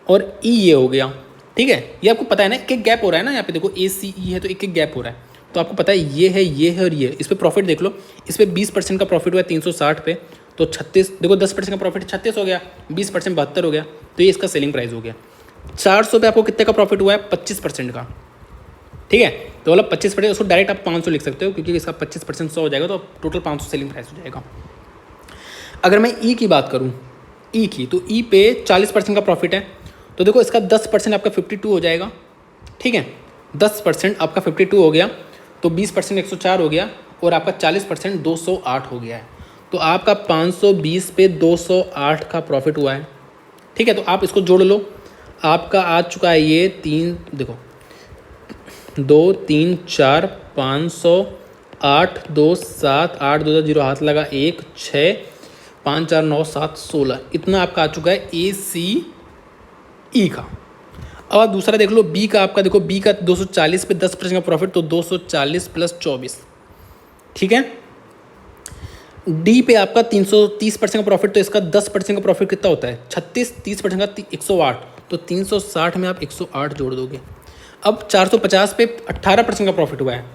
और E ये हो गया, ठीक है, ये आपको पता है ना, एक गैप हो रहा है ना, यहाँ पे देखो ACE है तो एक गैप हो रहा है, तो आपको पता है ये है और ये, इस पर प्रॉफिट देख लो, इस पर 20% का प्रॉफिट हुआ है 360 पे, तो 36, देखो 10% का प्रॉफिट 36 हो गया, 20% 72 हो गया, तो ये इसका सेलिंग प्राइस हो गया। 400 पे आपको कितने का प्रॉफिट हुआ है, 25% का, ठीक है, तो मतलब 25%, उसको डायरेक्ट आप 500 लिख सकते हो, क्योंकि इसका 25% 100 हो जाएगा, तो टोटल 500 सेलिंग प्राइस हो जाएगा। अगर मैं ई की बात करूँ, ई की, तो ई पे 40% का प्रॉफिट है, तो देखो इसका 10% आपका 52 हो जाएगा, ठीक है, 10% आपका 52 हो गया, तो 20% 104 हो गया और आपका 40% 208 हो गया है, तो आपका 520 पे 208 का प्रॉफिट हुआ है, ठीक है। तो आप इसको जोड़ लो, आपका आ चुका है ये 3, देखो 2 3 4 500 8 2 7 8 2 0 हाथ लगा 1 6 5 4 9 7 16 इतना आपका आ चुका है ACE का। अब आप दूसरा देख लो बी का, आपका देखो बी का 240 पे 10% का प्रॉफिट, तो 240 + 24, ठीक है। डी पे आपका 330% का प्रॉफिट, तो इसका 10% का प्रॉफिट कितना होता है 36, 30% का 108, तो 360 में आप 108 जोड़ दोगे। अब 450 पे 18% का प्रॉफिट हुआ है,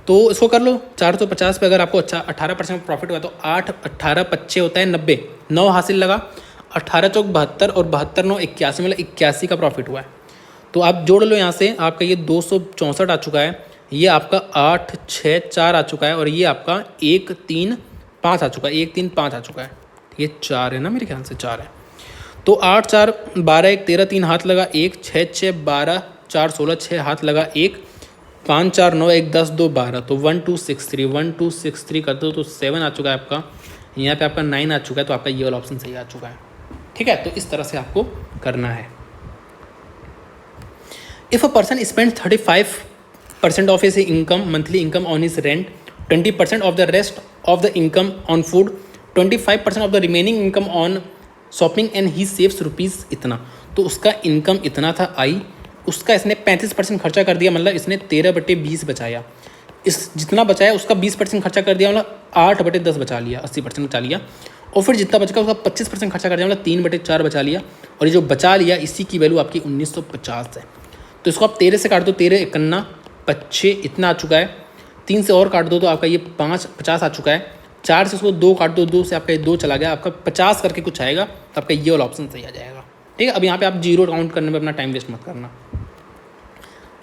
तो इसको कर लो 450 पे अगर आपको 18% का प्रॉफिट हुआ है तो 8 18 25 होता है 90, 9 हासिल लगा, 18 चौक 72 और 72 9 81, मतलब 81 का प्रॉफिट हुआ है। तो आप जोड़ लो यहाँ से, आपका ये 264 आ चुका है, ये आपका 8 6 4 आ चुका है, और ये आपका 1 3 5 आ चुका है, 1 3 5 आ चुका है, ये 4 है ना, मेरे ख्याल से 4 है। तो 8 4 12 1 13 3 हाथ लगा 1 6 6 12 4 16 6 हाथ लगा 1 5 4 9 1 10 2 12, तो 1263 कर दो तो 7 आ चुका है आपका, यहाँ पे आपका 9 आ चुका है, तो आपका ये वाला ऑप्शन सही आ चुका है, ठीक है। तो इस तरह से आपको करना है। If a person spends 35% of his income, monthly income on his rent, 20% of the rest of the income on food, 25% of the remaining income on shopping and he saves rupees इतना, तो उसका इनकम इतना था आई, उसका इसने 35% खर्चा कर दिया, मतलब इसने 13/20 बचाया, इस जितना बचाया उसका 20% खर्चा कर दिया, मतलब 8/10 बचा लिया, 80% बचा लिया, और फिर जितना बचा उसका 25% खर्चा कर दिया, मतलब 3/4 बचा लिया, और ये जो बचा लिया इसी की वैल्यू आपकी 1950 है। तो इसको आप 13 से काट दो, 13 51 25 इतना आ चुका है, 3 से और काट दो तो आपका ये 5 50 आ चुका है, 4 से इसको 2 काट दो, 2 से आपका ये 2 चला गया, आपका 50 करके कुछ आएगा, तो आपका ये वाला ऑप्शन सही आ जाएगा, ठीक है। अब यहाँ पे आप जीरो काउंट करने में अपना टाइम वेस्ट मत करना।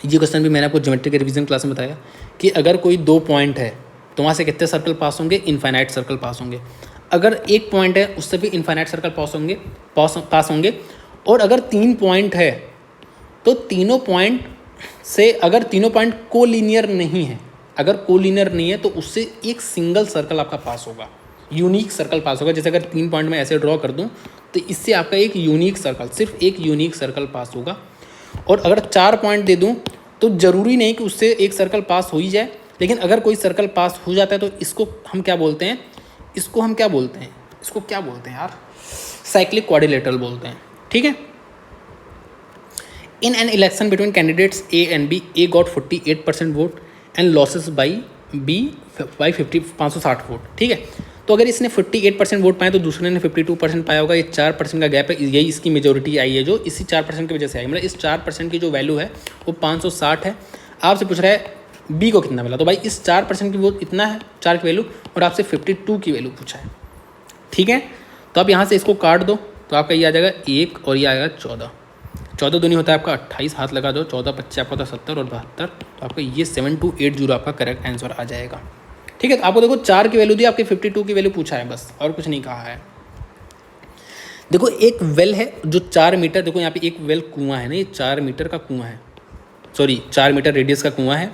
ये क्वेश्चन भी मैंने आपको ज्योमेट्री के रिवीजन क्लास में बताया कि अगर कोई 2 पॉइंट है तो वहाँ से कितने सर्कल पास होंगे, इनफाइनाइट सर्कल पास होंगे। अगर 1 पॉइंट है उससे भी इनफाइनाइट सर्कल पास होंगे, और अगर 3 पॉइंट है तो तीनों पॉइंट से, अगर तीनों पॉइंट कोलिनियर नहीं है, अगर कोलिनियर नहीं है तो उससे एक सिंगल सर्कल आपका पास होगा, यूनिक सर्कल पास होगा। जैसे अगर 3 पॉइंट में ऐसे ड्रॉ कर दूं तो इससे आपका एक यूनिक सर्कल, सिर्फ एक यूनिक सर्कल पास होगा। और अगर 4 पॉइंट दे दूं तो ज़रूरी नहीं कि उससे एक सर्कल पास हो ही जाए, लेकिन अगर कोई सर्कल पास हो जाता है तो इसको हम क्या बोलते हैं, इसको क्या बोलते हैं यार, साइक्लिक क्वाड्रिलेटरल बोलते हैं, ठीक है। In an election between candidates A and B, A got 48% vote and losses by B by 560 vote, ठीक है। तो अगर इसने 48% वोट पाए तो दूसरे ने 52% पाया होगा, ये 4% का गैप है, यही इसकी मेजोरिटी आई है, जो इसी 4% की वजह से आई, मतलब इस 4% की जो वैल्यू है वो 560 है। आपसे पूछ रहा है बी को कितना मिला, तो भाई इस 4% की वो इतना है 4 की वैल्यू, और आपसे 52 की वैल्यू पूछा है, ठीक है। तो आप यहाँ से इसको काट दो तो आपका ये आ जाएगा 1 और ये आएगा 14, 14 दूनी होता है आपका 28, हाथ लगा दो, 14 25 आपका होता है 70 और 72, तो आपका ये 7280 आपका करेक्ट आंसर आ जाएगा, ठीक है। तो आपको देखो 4 की वैल्यू दी, आपके 52 की वैल्यू पूछा है, बस और कुछ नहीं कहा है। देखो एक वेल है जो 4 मीटर, देखो यहाँ पे एक वेल कुआं है ना, ये 4 मीटर का कुआं है, सॉरी 4 मीटर रेडियस का कुआं है।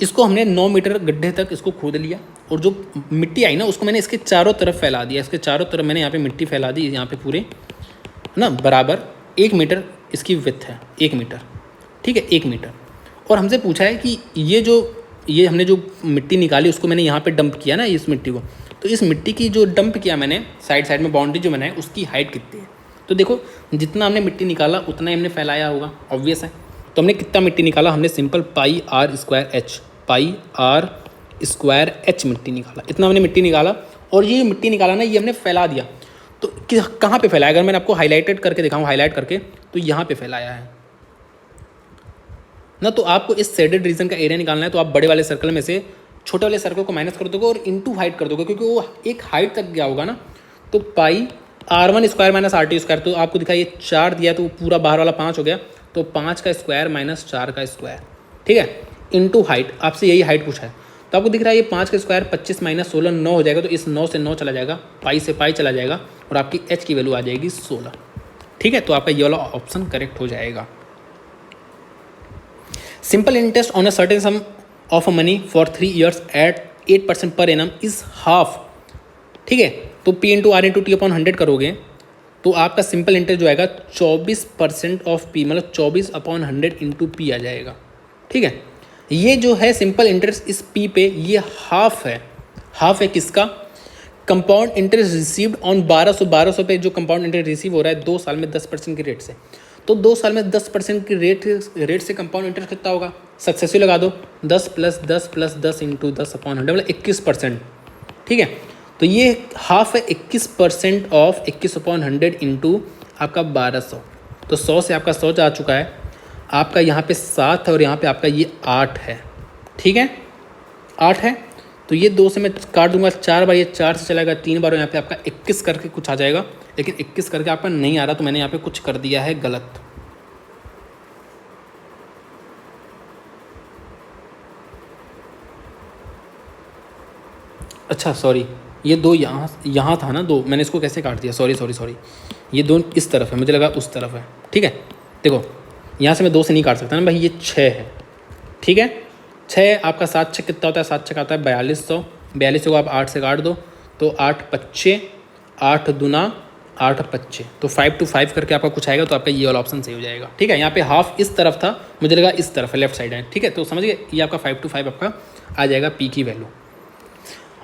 इसको हमने 9 मीटर गड्ढे तक इसको खोद लिया, और जो मिट्टी आई ना उसको मैंने इसके चारों तरफ फैला दिया, इसके चारों तरफ मैंने यहाँ पे मिट्टी फैला दी, यहाँ पे पूरे ना बराबर 1 मीटर इसकी विड्थ है, 1 मीटर, ठीक है, 1 मीटर। और हमसे पूछा है कि ये हमने जो मिट्टी निकाली उसको मैंने यहाँ पे डंप किया ना, इस मिट्टी को, तो इस मिट्टी की जो डंप किया मैंने साइड में बाउंड्री जो बनाई उसकी हाइट कितनी है। तो देखो जितना हमने मिट्टी निकाला उतना ही हमने फैलाया होगा, ऑब्वियस है। तो हमने कितना मिट्टी निकाला, हमने सिंपल πr² मिट्टी निकाला, इतना हमने मिट्टी निकाला, और ये मिट्टी निकाला ना ये हमने फैला दिया। तो कहाँ पे फैलाया, अगर मैंने आपको हाईलाइटेड करके दिखाऊँ, हाईलाइट करके, तो यहाँ पे फैलाया है ना। तो आपको इस शेडेड रीजन का एरिया निकालना है, तो आप बड़े वाले सर्कल में से छोटे वाले सर्कल को माइनस कर दोगे और इनटू हाइट कर दोगे, क्योंकि वो एक हाइट तक गया होगा ना। तो πr² - rt², तो आपको दिखा ये 4 दिया तो पूरा बाहर वाला 5 हो गया, तो 5 का स्क्वायर - 4 का स्क्वायर, ठीक है, इनटू हाइट, आपसे यही हाइट पूछा है। तो आपको दिख रहा है ये 5 का स्क्वायर 25 - 16 9 हो जाएगा, तो इस 9 से 9 चला जाएगा, पाई से पाई चला जाएगा, और आपकी h की वैल्यू आ जाएगी 16, ठीक है। तो आपका ये वाला ऑप्शन करेक्ट हो जाएगा। Simple interest on a certain sum of money for 3 years at 8% per annum is half, ठीक है। तो P × R × T/100 करोगे तो आपका सिंपल इंटरेस्ट जो आएगा 24% ऑफ P, मतलब 24/100 × P आ जाएगा, ठीक है। ये जो है सिंपल इंटरेस्ट इस पी पे ये हाफ है किसका, कंपाउंड इंटरेस्ट रिसीव्ड ऑन 1200 पे जो कंपाउंड इंटरेस्ट रिसीव हो रहा है 2 साल में 10% की रेट से। तो 2 साल में 10% की रेट से कंपाउंड इंटरेस्ट कितना होगा, सक्सेसिव लगा दो, 10 + 10 + 10 × 10/100 मतलब 21%। ठीक है, तो ये हाफ है 21% ऑफ 21/100 इंटू आपका 1200। तो 100 से आपका 100 जा चुका है, आपका यहाँ पे 7 है और यहाँ पे आपका ये 8 है। ठीक है, 8 है, तो ये 2 से मैं काट दूंगा, 4 बार ये 4 से चलाएगा, 3 बार यहाँ पे आपका 21 करके कुछ आ जाएगा, लेकिन 21 करके आपका नहीं आ रहा, तो मैंने यहाँ पे कुछ कर दिया है गलत। अच्छा सॉरी, ये 2 यहाँ था ना, 2 मैंने इसको कैसे काट दिया, सॉरी, ये 2 इस तरफ है, मुझे लगा उस तरफ है। ठीक है, देखो यहाँ से मैं 2 से नहीं काट सकता ना भाई, ये 6 है। ठीक है, 6 आपका 7 6 कितना होता है, 7 6 आता है 4200, 4200 को आप 8 से काट दो तो 8 5 8 दूना 8 5, तो 5 to 5 करके आपका कुछ आएगा, तो आपका ये वाला ऑप्शन सही हो जाएगा। ठीक है, यहाँ पे हाफ इस तरफ था, मुझे लगा इस तरफ है, लेफ्ट साइड है। ठीक है, तो समझिए ये आपका 5 to 5 आपका आ जाएगा पी की value.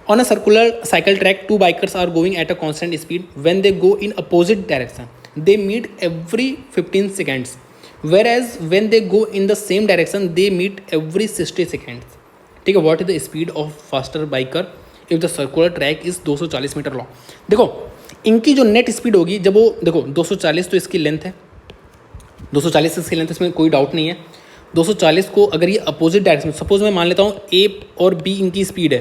On a circular cycle track, 2 bikers are going at a constant speed. When they go in opposite direction, they meet every 15 seconds. Whereas when they go in the same direction, they meet every 60 seconds. ठीक है, what is the speed of faster biker if the circular track is 240 metre long. देखो इनकी जो net speed होगी, जब वो देखो 240 तो इसकी लेंथ है, 240 इसकी लेंथ, इसमें कोई डाउट नहीं है। 240 को अगर ये अपोजिट डायरेक्शन, सपोज मैं मान लेता हूँ ए और बी इनकी स्पीड है,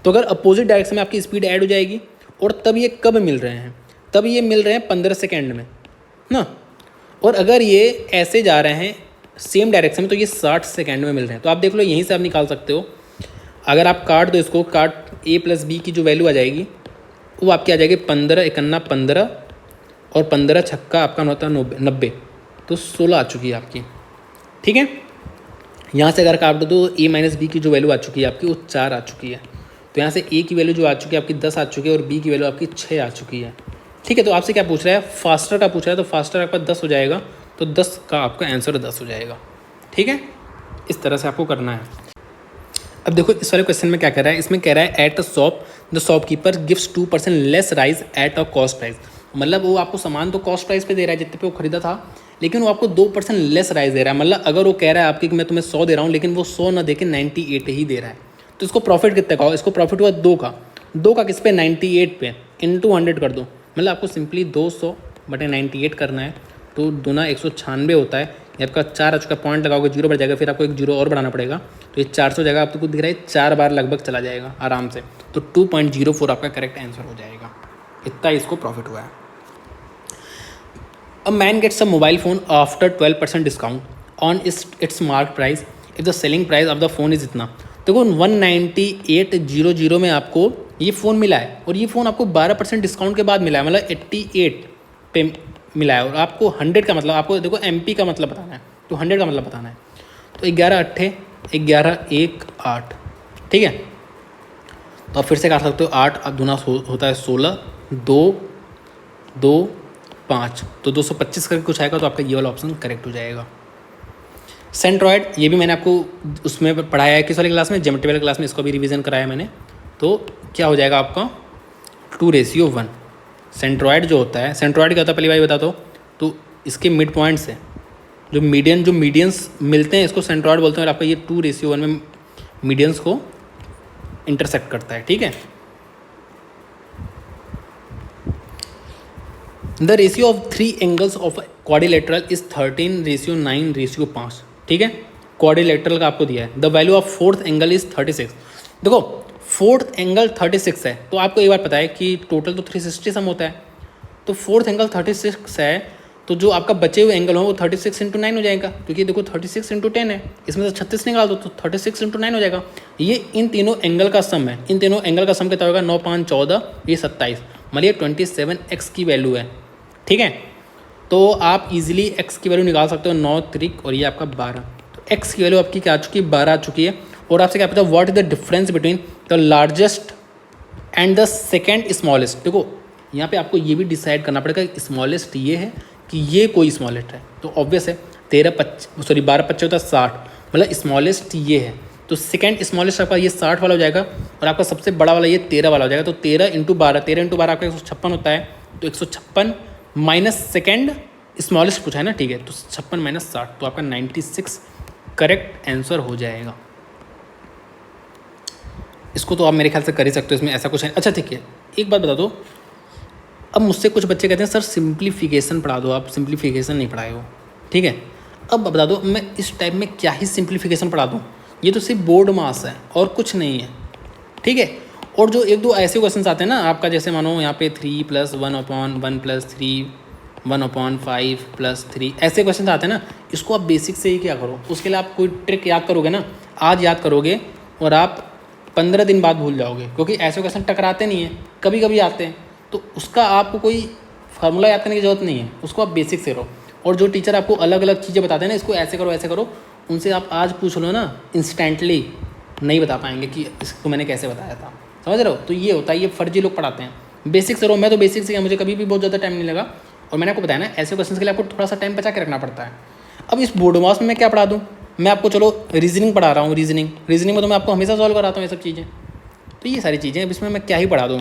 तो अगर अपोजिट डायरेक्शन में आपकी स्पीड ऐड हो जाएगी, और तब ये कब मिल रहे हैं, तब ये मिल रहे हैं 15 सेकेंड में ना, और अगर ये ऐसे जा रहे हैं सेम डायरेक्शन में तो ये 60 सेकेंड में मिल रहे हैं। तो आप देख लो, यहीं से आप निकाल सकते हो, अगर आप काट दो इसको, काट ए + बी की जो वैल्यू आ जाएगी वो आपकी आ जाएगी 15 × 15 और 15 छक्का आपका होता है 90, तो 16 आ चुकी है आपकी। ठीक है, यहाँ से अगर काट दो तो ए - बी की जो वैल्यू आ चुकी है आपकी वो 4 आ चुकी है। तो यहाँ से ए की वैल्यू जो आ चुकी है आपकी 10 आ चुकी है, और बी की वैल्यू आपकी 6 आ चुकी है। ठीक है, तो आपसे क्या पूछ रहा है, फास्टर का पूछ रहा है, तो फास्टर आपका 10 हो जाएगा, तो 10 का आपका आंसर 10 हो जाएगा। ठीक है, इस तरह से आपको करना है। अब देखो इस वाले क्वेश्चन में क्या कह रहा है, इसमें कह रहा है at a shop the shopkeeper gives 2% less rise at a cost price. मतलब वो आपको सामान तो कॉस्ट प्राइस पे दे रहा है जितने पे वो खरीदा था, लेकिन वो आपको 2% लेस राइस दे रहा है। मतलब अगर वो कह रहा है आपकी कि मैं तुम्हें 100 दे रहा हूँ, लेकिन वो 100 ना दे के 98 ही दे रहा है, तो इसको प्रॉफिट कितने का हो, इसको प्रॉफिट हुआ 2 का किस पे, 98 पे, इंटू 100 कर दो। मतलब आपको सिंपली 200/98 करना है, तो 2 × 196 होता है। ये आपका 4 आ चुका, पॉइंट लगाओगे 0 बढ़ जाएगा, फिर आपको एक 0 और बढ़ाना पड़ेगा, तो ये 400 जगह आपको दिख रहा है 4 बार लगभग चला जाएगा आराम से, तो 2.04 आपका करेक्ट आंसर हो जाएगा। इतना इसको प्रॉफिट हुआ है। A man gets a mobile phone after 12% discount on its mark price if the selling price of the phone is इतना। देखो 198,000 में आपको ये फ़ोन मिला है, और ये फ़ोन आपको 12% डिस्काउंट के बाद मिला है, मतलब 88 पे मिला है, और आपको 100 का मतलब, आपको देखो MP का मतलब बताना है, तो 100 का मतलब बताना है। तो 11 8 11 1 8, ठीक है, तो आप फिर से काट सकते हो, 8 दूना होता है 16, 2 2 5, तो 225 करके कुछ आएगा, तो आपका ये वाला ऑप्शन करेक्ट हो जाएगा। सेंट्रॉयड, ये भी मैंने आपको उसमें पढ़ाया है किस वाली क्लास में, ज्योमेट्री वाली क्लास में, इसको भी रिवीजन कराया मैंने। तो क्या हो जाएगा आपका 2:1। सेंट्रॉयड जो होता है, सेंट्रॉयड क्या होता है पहली बार बता दो, तो इसके मिड पॉइंट से जो मीडियंस मिलते हैं इसको सेंट्रॉयड बोलते हैं, और आपका ये 2:1 में मीडियंस को इंटरसेक्ट करता है। ठीक है, the ratio of 3 angles of quadrilateral is 13:9:5। ठीक है, क्वाड्रिलेटरल का आपको दिया है। The value of 4th angle is 36। देखो 4th एंगल 36 है, तो आपको एक बार पता है कि टोटल तो 360 सम होता है, तो 4th एंगल 36 है, तो जो आपका बचे हुए एंगल हो वो 36 × 9 हो जाएगा, क्योंकि देखो 36 × 10 है, इसमें से 36 निकाल दो तो 36 × 9 हो जाएगा। ये इन तीनों एंगल का सम है, इन तीनों एंगल का सम कितना होगा, 9 5 14, ये 27, मतलब ये 27x की वैल्यू है। ठीक है, तो आप इजीली x की वैल्यू निकाल सकते हो, 9 3 और ये आपका 12, तो x की वैल्यू आपकी क्या आ चुकी है, 12 आ चुकी है। और आपसे क्या पता है what is the difference between the largest and the second smallest. देखो यहाँ पे आपको ये भी डिसाइड करना पड़ेगा स्मॉलेस्ट ये है कि ये कोई स्मॉलेस्ट है, तो ऑब्वियस है 12 5 होता है 60, मतलब स्मॉलेस्ट ये है। तो सेकंड स्मॉलेस्ट आपका ये 60 वाला हो जाएगा और आपका सबसे बड़ा वाला ये 13 वाला हो जाएगा। तो 13 × 12 आपका 156 होता है। तो 156 माइनस सेकेंड स्मॉलेस्ट पूछा है ना, ठीक है। तो 56 माइनस 60 तो आपका 96 करेक्ट आंसर हो जाएगा। इसको तो आप मेरे ख्याल से कर ही सकते हो, इसमें ऐसा कुछ है। अच्छा ठीक है, एक बात बता दो, अब मुझसे कुछ बच्चे कहते हैं सर सिंप्लीफिकेशन पढ़ा दो, आप सिंप्लीफिकेशन नहीं पढ़ाए हो, ठीक है। अब बता दो मैं इस टाइप में क्या ही सिंप्लीफिकेशन पढ़ा दूँ, ये तो सिर्फ बोर्ड मास है और कुछ नहीं है, ठीक है। और जो एक दो ऐसे क्वेश्चन आते हैं ना आपका, जैसे मानो यहाँ पे 3 + 1/1 + 3 1/5 + 3 ऐसे क्वेश्चन आते हैं ना, इसको आप बेसिक से ही क्या करो। उसके लिए आप कोई ट्रिक याद करोगे ना, आज याद करोगे और आप 15 दिन बाद भूल जाओगे, क्योंकि ऐसे क्वेश्चन टकराते नहीं हैं, कभी कभी आते हैं। तो उसका आपको कोई फार्मूला याद करने की ज़रूरत नहीं है, उसको आप बेसिक से करो। और जो टीचर आपको अलग अलग चीज़ें बताते हैं ना, इसको ऐसे करो, उनसे आप आज पूछ लो ना, इंस्टेंटली नहीं बता पाएंगे कि इसको मैंने कैसे बताया था, समझ रहे हो। तो ये होता है, ये फर्जी लोग पढ़ाते हैं। बेसिक से रहो, मैं तो बेसिक से, मुझे कभी भी बहुत ज़्यादा टाइम नहीं लगा। और मैंने आपको बताया ना, ऐसे क्वेश्चन के लिए आपको थोड़ा सा टाइम बचा के रखना पड़ता है। अब इस बोर्ड मास में मैं क्या पढ़ा दूँ, मैं आपको चलो रीजनिंग पढ़ा रहा हूँ, रीजनिंग में तो मैं आपको हमेशा सॉल्व कराता हूँ ये सब चीज़ें। तो ये सारी चीज़ें अब इसमें मैं क्या ही पढ़ा दूँ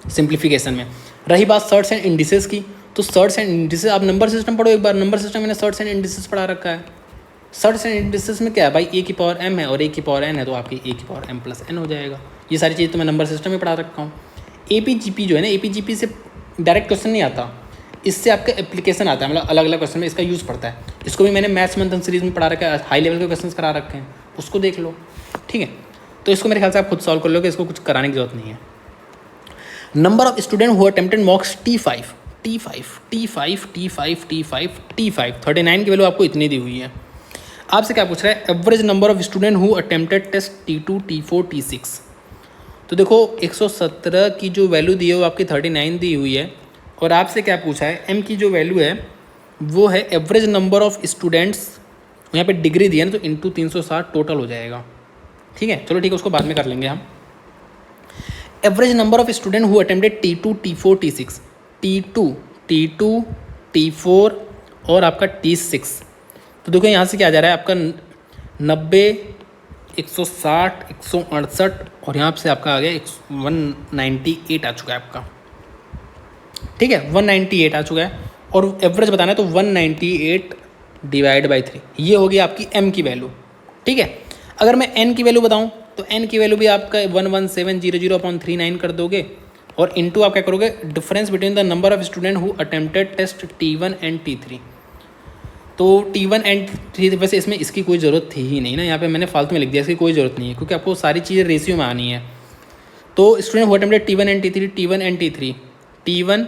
सिंप्लीफिकेशन में। रही बात सर्ट्स एंड इंडिसेस की, तो सर्ट्स एंड इंडिसेस आप नंबर सिस्टम पढ़ो एक बार। नंबर सिस्टम मैंने सर्ट्स एंड इंडिसेस पढ़ा रखा है। सर्ट्स एंड इंडिसेस में क्या है भाई, a⁴m है और a⁴n है, तो आपकी a⁴m + n हो जाएगा। ये सारी चीज़ तो मैं नंबर सिस्टम में पढ़ा रखा हूँ। APGP जो है ना, APGP से डायरेक्ट क्वेश्चन नहीं आता, इससे आपका एप्लीकेशन आता है, मतलब अलग अलग क्वेश्चन में इसका यूज़ पड़ता है। इसको भी मैंने मैथ्स मंथन सीरीज में पढ़ा रखा है, हाई लेवल के क्वेश्चन करा रखे हैं, उसको देख लो, ठीक है। तो इसको मेरे ख्याल से आप खुद सॉल्व कर लोगे, इसको कुछ कराने की जरूरत नहीं है। Number of student who attempted मॉक्स T5 39 की वैल्यू आपको इतनी दी हुई है। आपसे क्या पूछ रहा है, average number of student who attempted test T2 T4 T6। तो देखो 117 की जो वैल्यू दी है वो आपकी 39 दी हुई है। और आपसे क्या पूछा है, m की जो वैल्यू है वो है एवरेज नंबर ऑफ स्टूडेंट्स, यहाँ पे डिग्री दी है ना, तो इंटू 360 टोटल हो जाएगा, ठीक है। चलो ठीक है, उसको बाद में कर लेंगे हम। Average number of student who attempted T2 T4 T6, T2 T4 और आपका T6। तो देखो यहाँ से क्या आ जा रहा है आपका 90 160 168 और यहाँ से आपका आ गया 198 आ चुका है आपका, ठीक है। 198 आ चुका है और एवरेज बताना है, तो 198 / 3 ये होगी आपकी m की वैल्यू, ठीक है। अगर मैं n की वैल्यू बताऊँ तो n की वैल्यू भी आपका 11700/39 कर दोगे और इंटू आप क्या करोगे, difference between the number of student who attempted test T1 and T3। तो T1 एंड T3 वैसे इसमें इसकी कोई ज़रूरत थी ही नहीं ना, यहाँ पे मैंने फालतू में लिख दिया, इसकी कोई ज़रूरत नहीं है, क्योंकि आपको सारी चीज़ें रेशियो में आनी है। तो student who attempted T1 and T3, T1 and T3, T1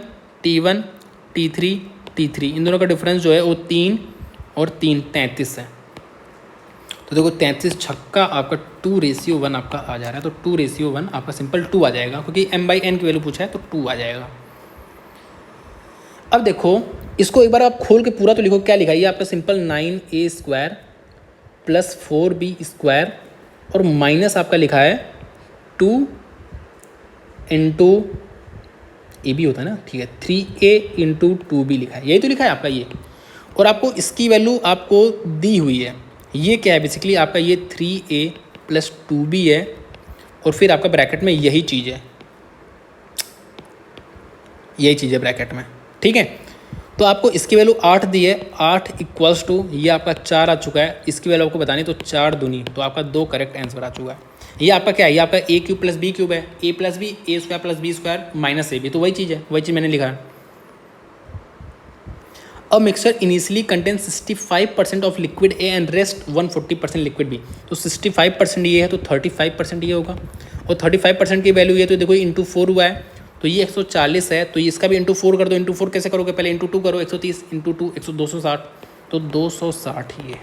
T3 इन दोनों का डिफरेंस जो है वो 3 और 3 33 है। तो देखो 33 छक्का आपका 2:1 आपका आ जा रहा है। तो 2:1 आपका सिंपल 2 आ जाएगा, क्योंकि m/n की वैल्यू पूछा है तो 2 आ जाएगा। अब देखो इसको एक बार आप खोल के पूरा तो लिखो, क्या लिखा है ये आपका सिंपल 9a² + 4b² और माइनस आपका लिखा है 2 × AB होता है ना, ठीक है, 3a × 2b लिखा है, यही तो लिखा है आपका ये। और आपको इसकी वैल्यू आपको दी हुई है, ये क्या है बेसिकली आपका ये 3a + 2b है और फिर आपका ब्रैकेट में यही चीज़ है ब्रैकेट में, ठीक है। तो आपको इसकी वैल्यू 8 दी है, 8 = ये आपका 4 आ चुका है। इसकी वैल्यू आपको बतानी तो 4 दूनी, तो आपका 2 करेक्ट आंसर आ चुका है। ये आपका क्या है, ये आपका a³ + b³ है, a + b a² + b² - ab, तो वही चीज़ है, वही चीज़ मैंने लिखा है। A mixture initially contains 65% of liquid A and rest 140% liquid B. तो 65% ये है तो 35% ये होगा, और 35% की वैल्यू ये, तो देखो इंटू 4 हुआ है, तो ये 140 है, तो इसका भी इंटू 4 कर दो। इंटू 4 कैसे करोगे, पहले इंटू 2 करो, 130 × 2 260, तो 260 ही है।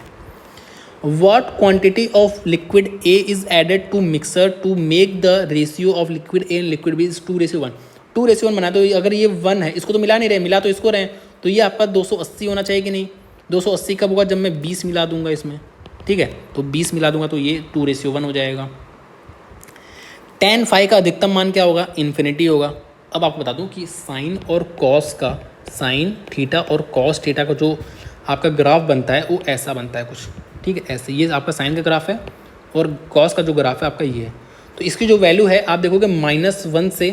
What quantity of liquid A is added to mixer to make the ratio of liquid A and liquid B is 2:1? 2:1 बना, तो अगर ये 1 है, इसको तो मिला नहीं रहे, मिला तो इसको रहे, तो ये आपका 280 होना चाहिए कि नहीं। 280 कब होगा, जब मैं 20 मिला दूंगा इसमें, ठीक है। तो 20 मिला दूंगा तो ये 2:1 हो जाएगा। tan phi का अधिकतम मान क्या होगा, इन्फिनिटी होगा। अब आपको बता दूं कि साइन और कॉस का, साइन थीटा और कॉस थीटा का जो आपका ग्राफ बनता है वो ऐसा बनता है कुछ, ठीक है, ऐसे ये आपका साइन का ग्राफ है और कॉस का जो ग्राफ है आपका ये है। तो इसकी जो वैल्यू है आप देखोगे -1 से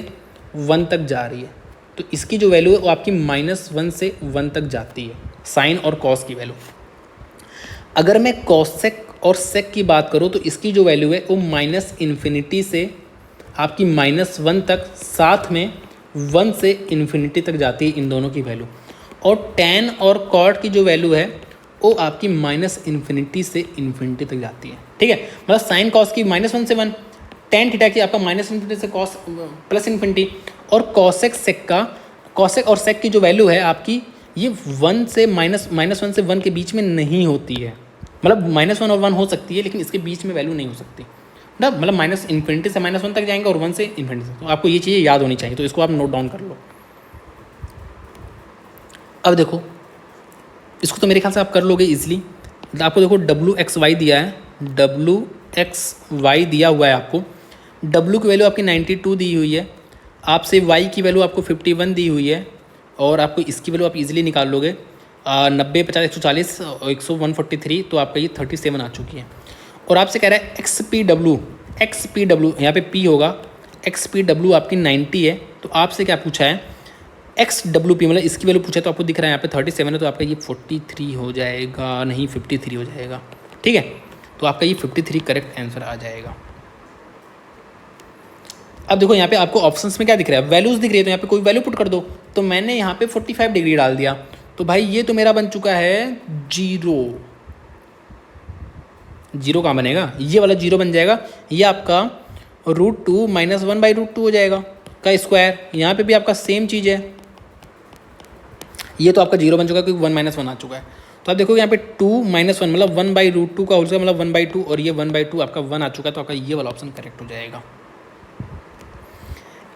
1 तक जा रही है, तो इसकी जो वैल्यू है वो आपकी -1 से 1 तक जाती है, साइन और कॉस की वैल्यू। अगर मैं कॉसेक और सेक की बात करूँ तो इसकी जो वैल्यू है वो -∞ से आपकी -1 तक, साथ में 1 से इन्फिनिटी तक जाती है इन दोनों की वैल्यू। और टैन और कॉट की जो वैल्यू है वो आपकी -∞ से इन्फिनिटी तक जाती है। ठीक है, मतलब साइन कॉस की -1 से 1, टैन थीटा की आपका -∞ से कॉस +∞, और कॉसेक सेक का, कॉसेक और सेक की जो वैल्यू है आपकी ये 1 से -1 से 1 के बीच में नहीं होती है। मतलब -1 और 1 हो सकती है लेकिन इसके बीच में वैल्यू नहीं हो सकती ना, मतलब -∞ से -1 तक जाएंगे और 1 से इन्फिनिटी तक। तो आपको ये चीज़ें याद होनी चाहिए, तो इसको आप नोट डाउन कर लो। अब देखो इसको तो मेरे ख्याल से आप कर लोगे इजीली। आपको देखो WXY दिया है, WXY दिया हुआ है आपको। W की वैल्यू आपकी 92 दी हुई है, आपसे Y की वैल्यू आपको 51 दी हुई है, और आपको इसकी वैल्यू आप इजीली निकाल लोगे 90, 50, 140 और 143, तो आपका ये 37 आ चुकी है। और आपसे कह रहा है XPW यहाँ पे P होगा, XPW आपकी 90 है, तो आपसे क्या पूछा है XWP, मतलब इसकी वैल्यू पूछा है, तो आपको दिख रहा है यहाँ पे 37 है, तो आपका ये 43 हो जाएगा, नहीं 53 हो जाएगा। ठीक है, तो आपका ये 53 करेक्ट आंसर आ जाएगा। अब देखो यहाँ पे आपको ऑप्शंस में क्या दिख रहा है, वैल्यूज़ दिख रही है, तो यहाँ पे कोई वैल्यू पुट कर दो। तो मैंने यहाँ पे 45 डिग्री डाल दिया, तो भाई ये तो मेरा बन चुका है 0। जीरो कहाँ बनेगा, ये वाला 0 बन जाएगा। ये आपका √2 - 1/√2 हो जाएगा का स्क्वायर। यहाँ पे भी आपका सेम चीज़ है, ये तो आपका 0 बन चुका है क्योंकि 1 - 1 आ चुका है। तो आप देखोगे यहाँ पे 2 - 1 मतलब 1/√2 का होल स्क्वायर मतलब 1/2, और ये 1/2 आपका 1 आ चुका है, तो आपका ये वाला ऑप्शन करेक्ट हो जाएगा।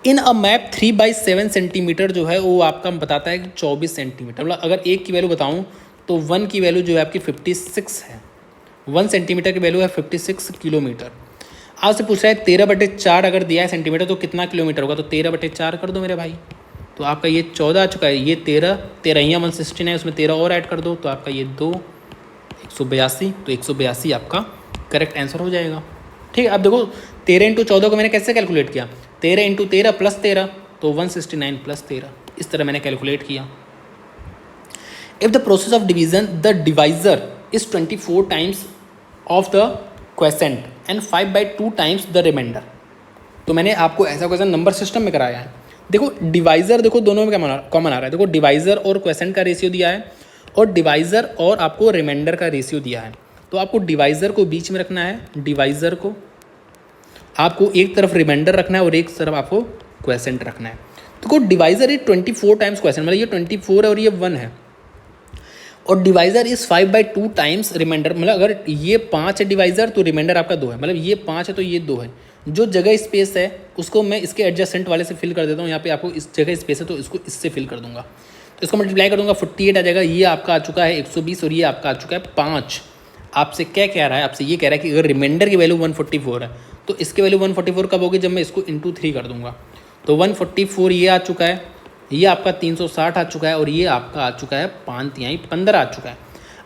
इन अ मैप 3/7 सेंटीमीटर जो है वो आपका बताता है कि 24 सेंटीमीटर, मतलब अगर एक की वैल्यू बताऊँ तो 1 की वैल्यू जो है आपकी 56 है, 1 सेंटीमीटर की वैल्यू है 56 किलोमीटर। आपसे पूछ रहा है 13/4 अगर दिया है सेंटीमीटर तो कितना किलोमीटर होगा, तो 13/4 कर दो मेरे भाई, तो आपका ये 14 आ चुका है। ये 13 यहाँ 169 उसमें 13 और ऐड कर दो, तो आपका ये 2 182, तो 182 आपका करेक्ट आंसर हो जाएगा। ठीक है, अब देखो 13 × 14 को मैंने कैसे कैलकुलेट किया, 13 × 13 + 13, तो 169 + 13, इस तरह मैंने कैलकुलेट किया। If the process of division the divisor is 24 times of the quotient and 5/2 times the remainder, तो मैंने आपको ऐसा क्वेश्चन नंबर सिस्टम में कराया है। देखो डिवाइजर, देखो दोनों में कॉमन आ रहा है। देखो डिवाइजर और क्वेसेंट का रेशियो दिया है, और डिवाइजर और आपको रिमाइंडर का रेशियो दिया है, तो आपको डिवाइजर को बीच में रखना है, डिवाइजर को आपको एक तरफ रिमाइंडर रखना है और एक तरफ आपको क्वेसेंट रखना है। तो डिवाइजर इज 24 टाइम्स क्वेसेंट, मतलब ये 24 है और ये 1 है, और डिवाइजर इज 5/2 टाइम्स रिमाइंडर, मतलब अगर ये 5 है डिवाइजर तो रिमाइंडर आपका 2 है, मतलब ये 5 है तो ये 2 है। जो जगह स्पेस है उसको मैं इसके एडजस्टेंट वाले से फिल कर देता हूँ, यहाँ पे आपको इस जगह स्पेस है तो इसको इससे फिल कर दूंगा, तो इसको मल्टीप्लाई कर दूंगा 48 आ जाएगा। ये आपका आ चुका है 120 और ये आपका आ चुका है 5। आपसे क्या कह रहा है, आपसे ये कह रहा है कि अगर रिमाइंडर की वैल्यू 144 है तो इसकी वैल्यू 144 कब होगी, जब मैं इसको इंटू 3 कर दूंगा, तो 144 ये आ चुका है, ये आपका 360 आ चुका है, और ये आपका आ चुका है 5×3 15 आ चुका है।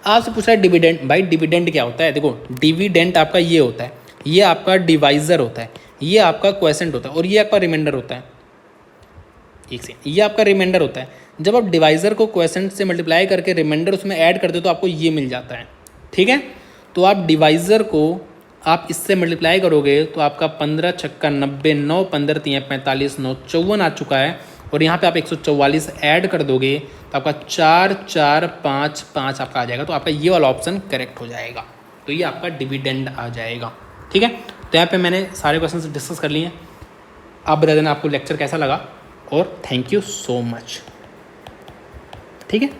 आपसे पूछ रहा है डिविडेंड, भाई डिविडेंड क्या होता है, देखो डिविडेंड आपका ये होता है, ये आपका डिवाइजर होता है, ये आपका क्वेसेंट होता है, और ये आपका रिमाइंडर होता है। एक से ये आपका रिमाइंडर होता है। जब आप डिवाइजर को क्वेसेंट से मल्टीप्लाई करके रिमाइंडर उसमें ऐड कर दो तो आपको ये मिल जाता है। ठीक है, तो आप डिवाइजर को आप इससे मल्टीप्लाई करोगे तो आपका 15 × 6 = 90, 9 × 15 = 45, 9 × 54 आ चुका है, और यहाँ पे आप 144 ऐड कर दोगे तो आपका 4 4 5 5 आपका आ जाएगा, तो आपका ये वाला ऑप्शन करेक्ट हो जाएगा। तो ये आपका डिविडेंड आ जाएगा। ठीक है, तो यहाँ पे मैंने सारे क्वेश्चन डिस्कस कर लिए हैं। आप बता देना आपको लेक्चर कैसा लगा, और थैंक यू सो मच। ठीक है।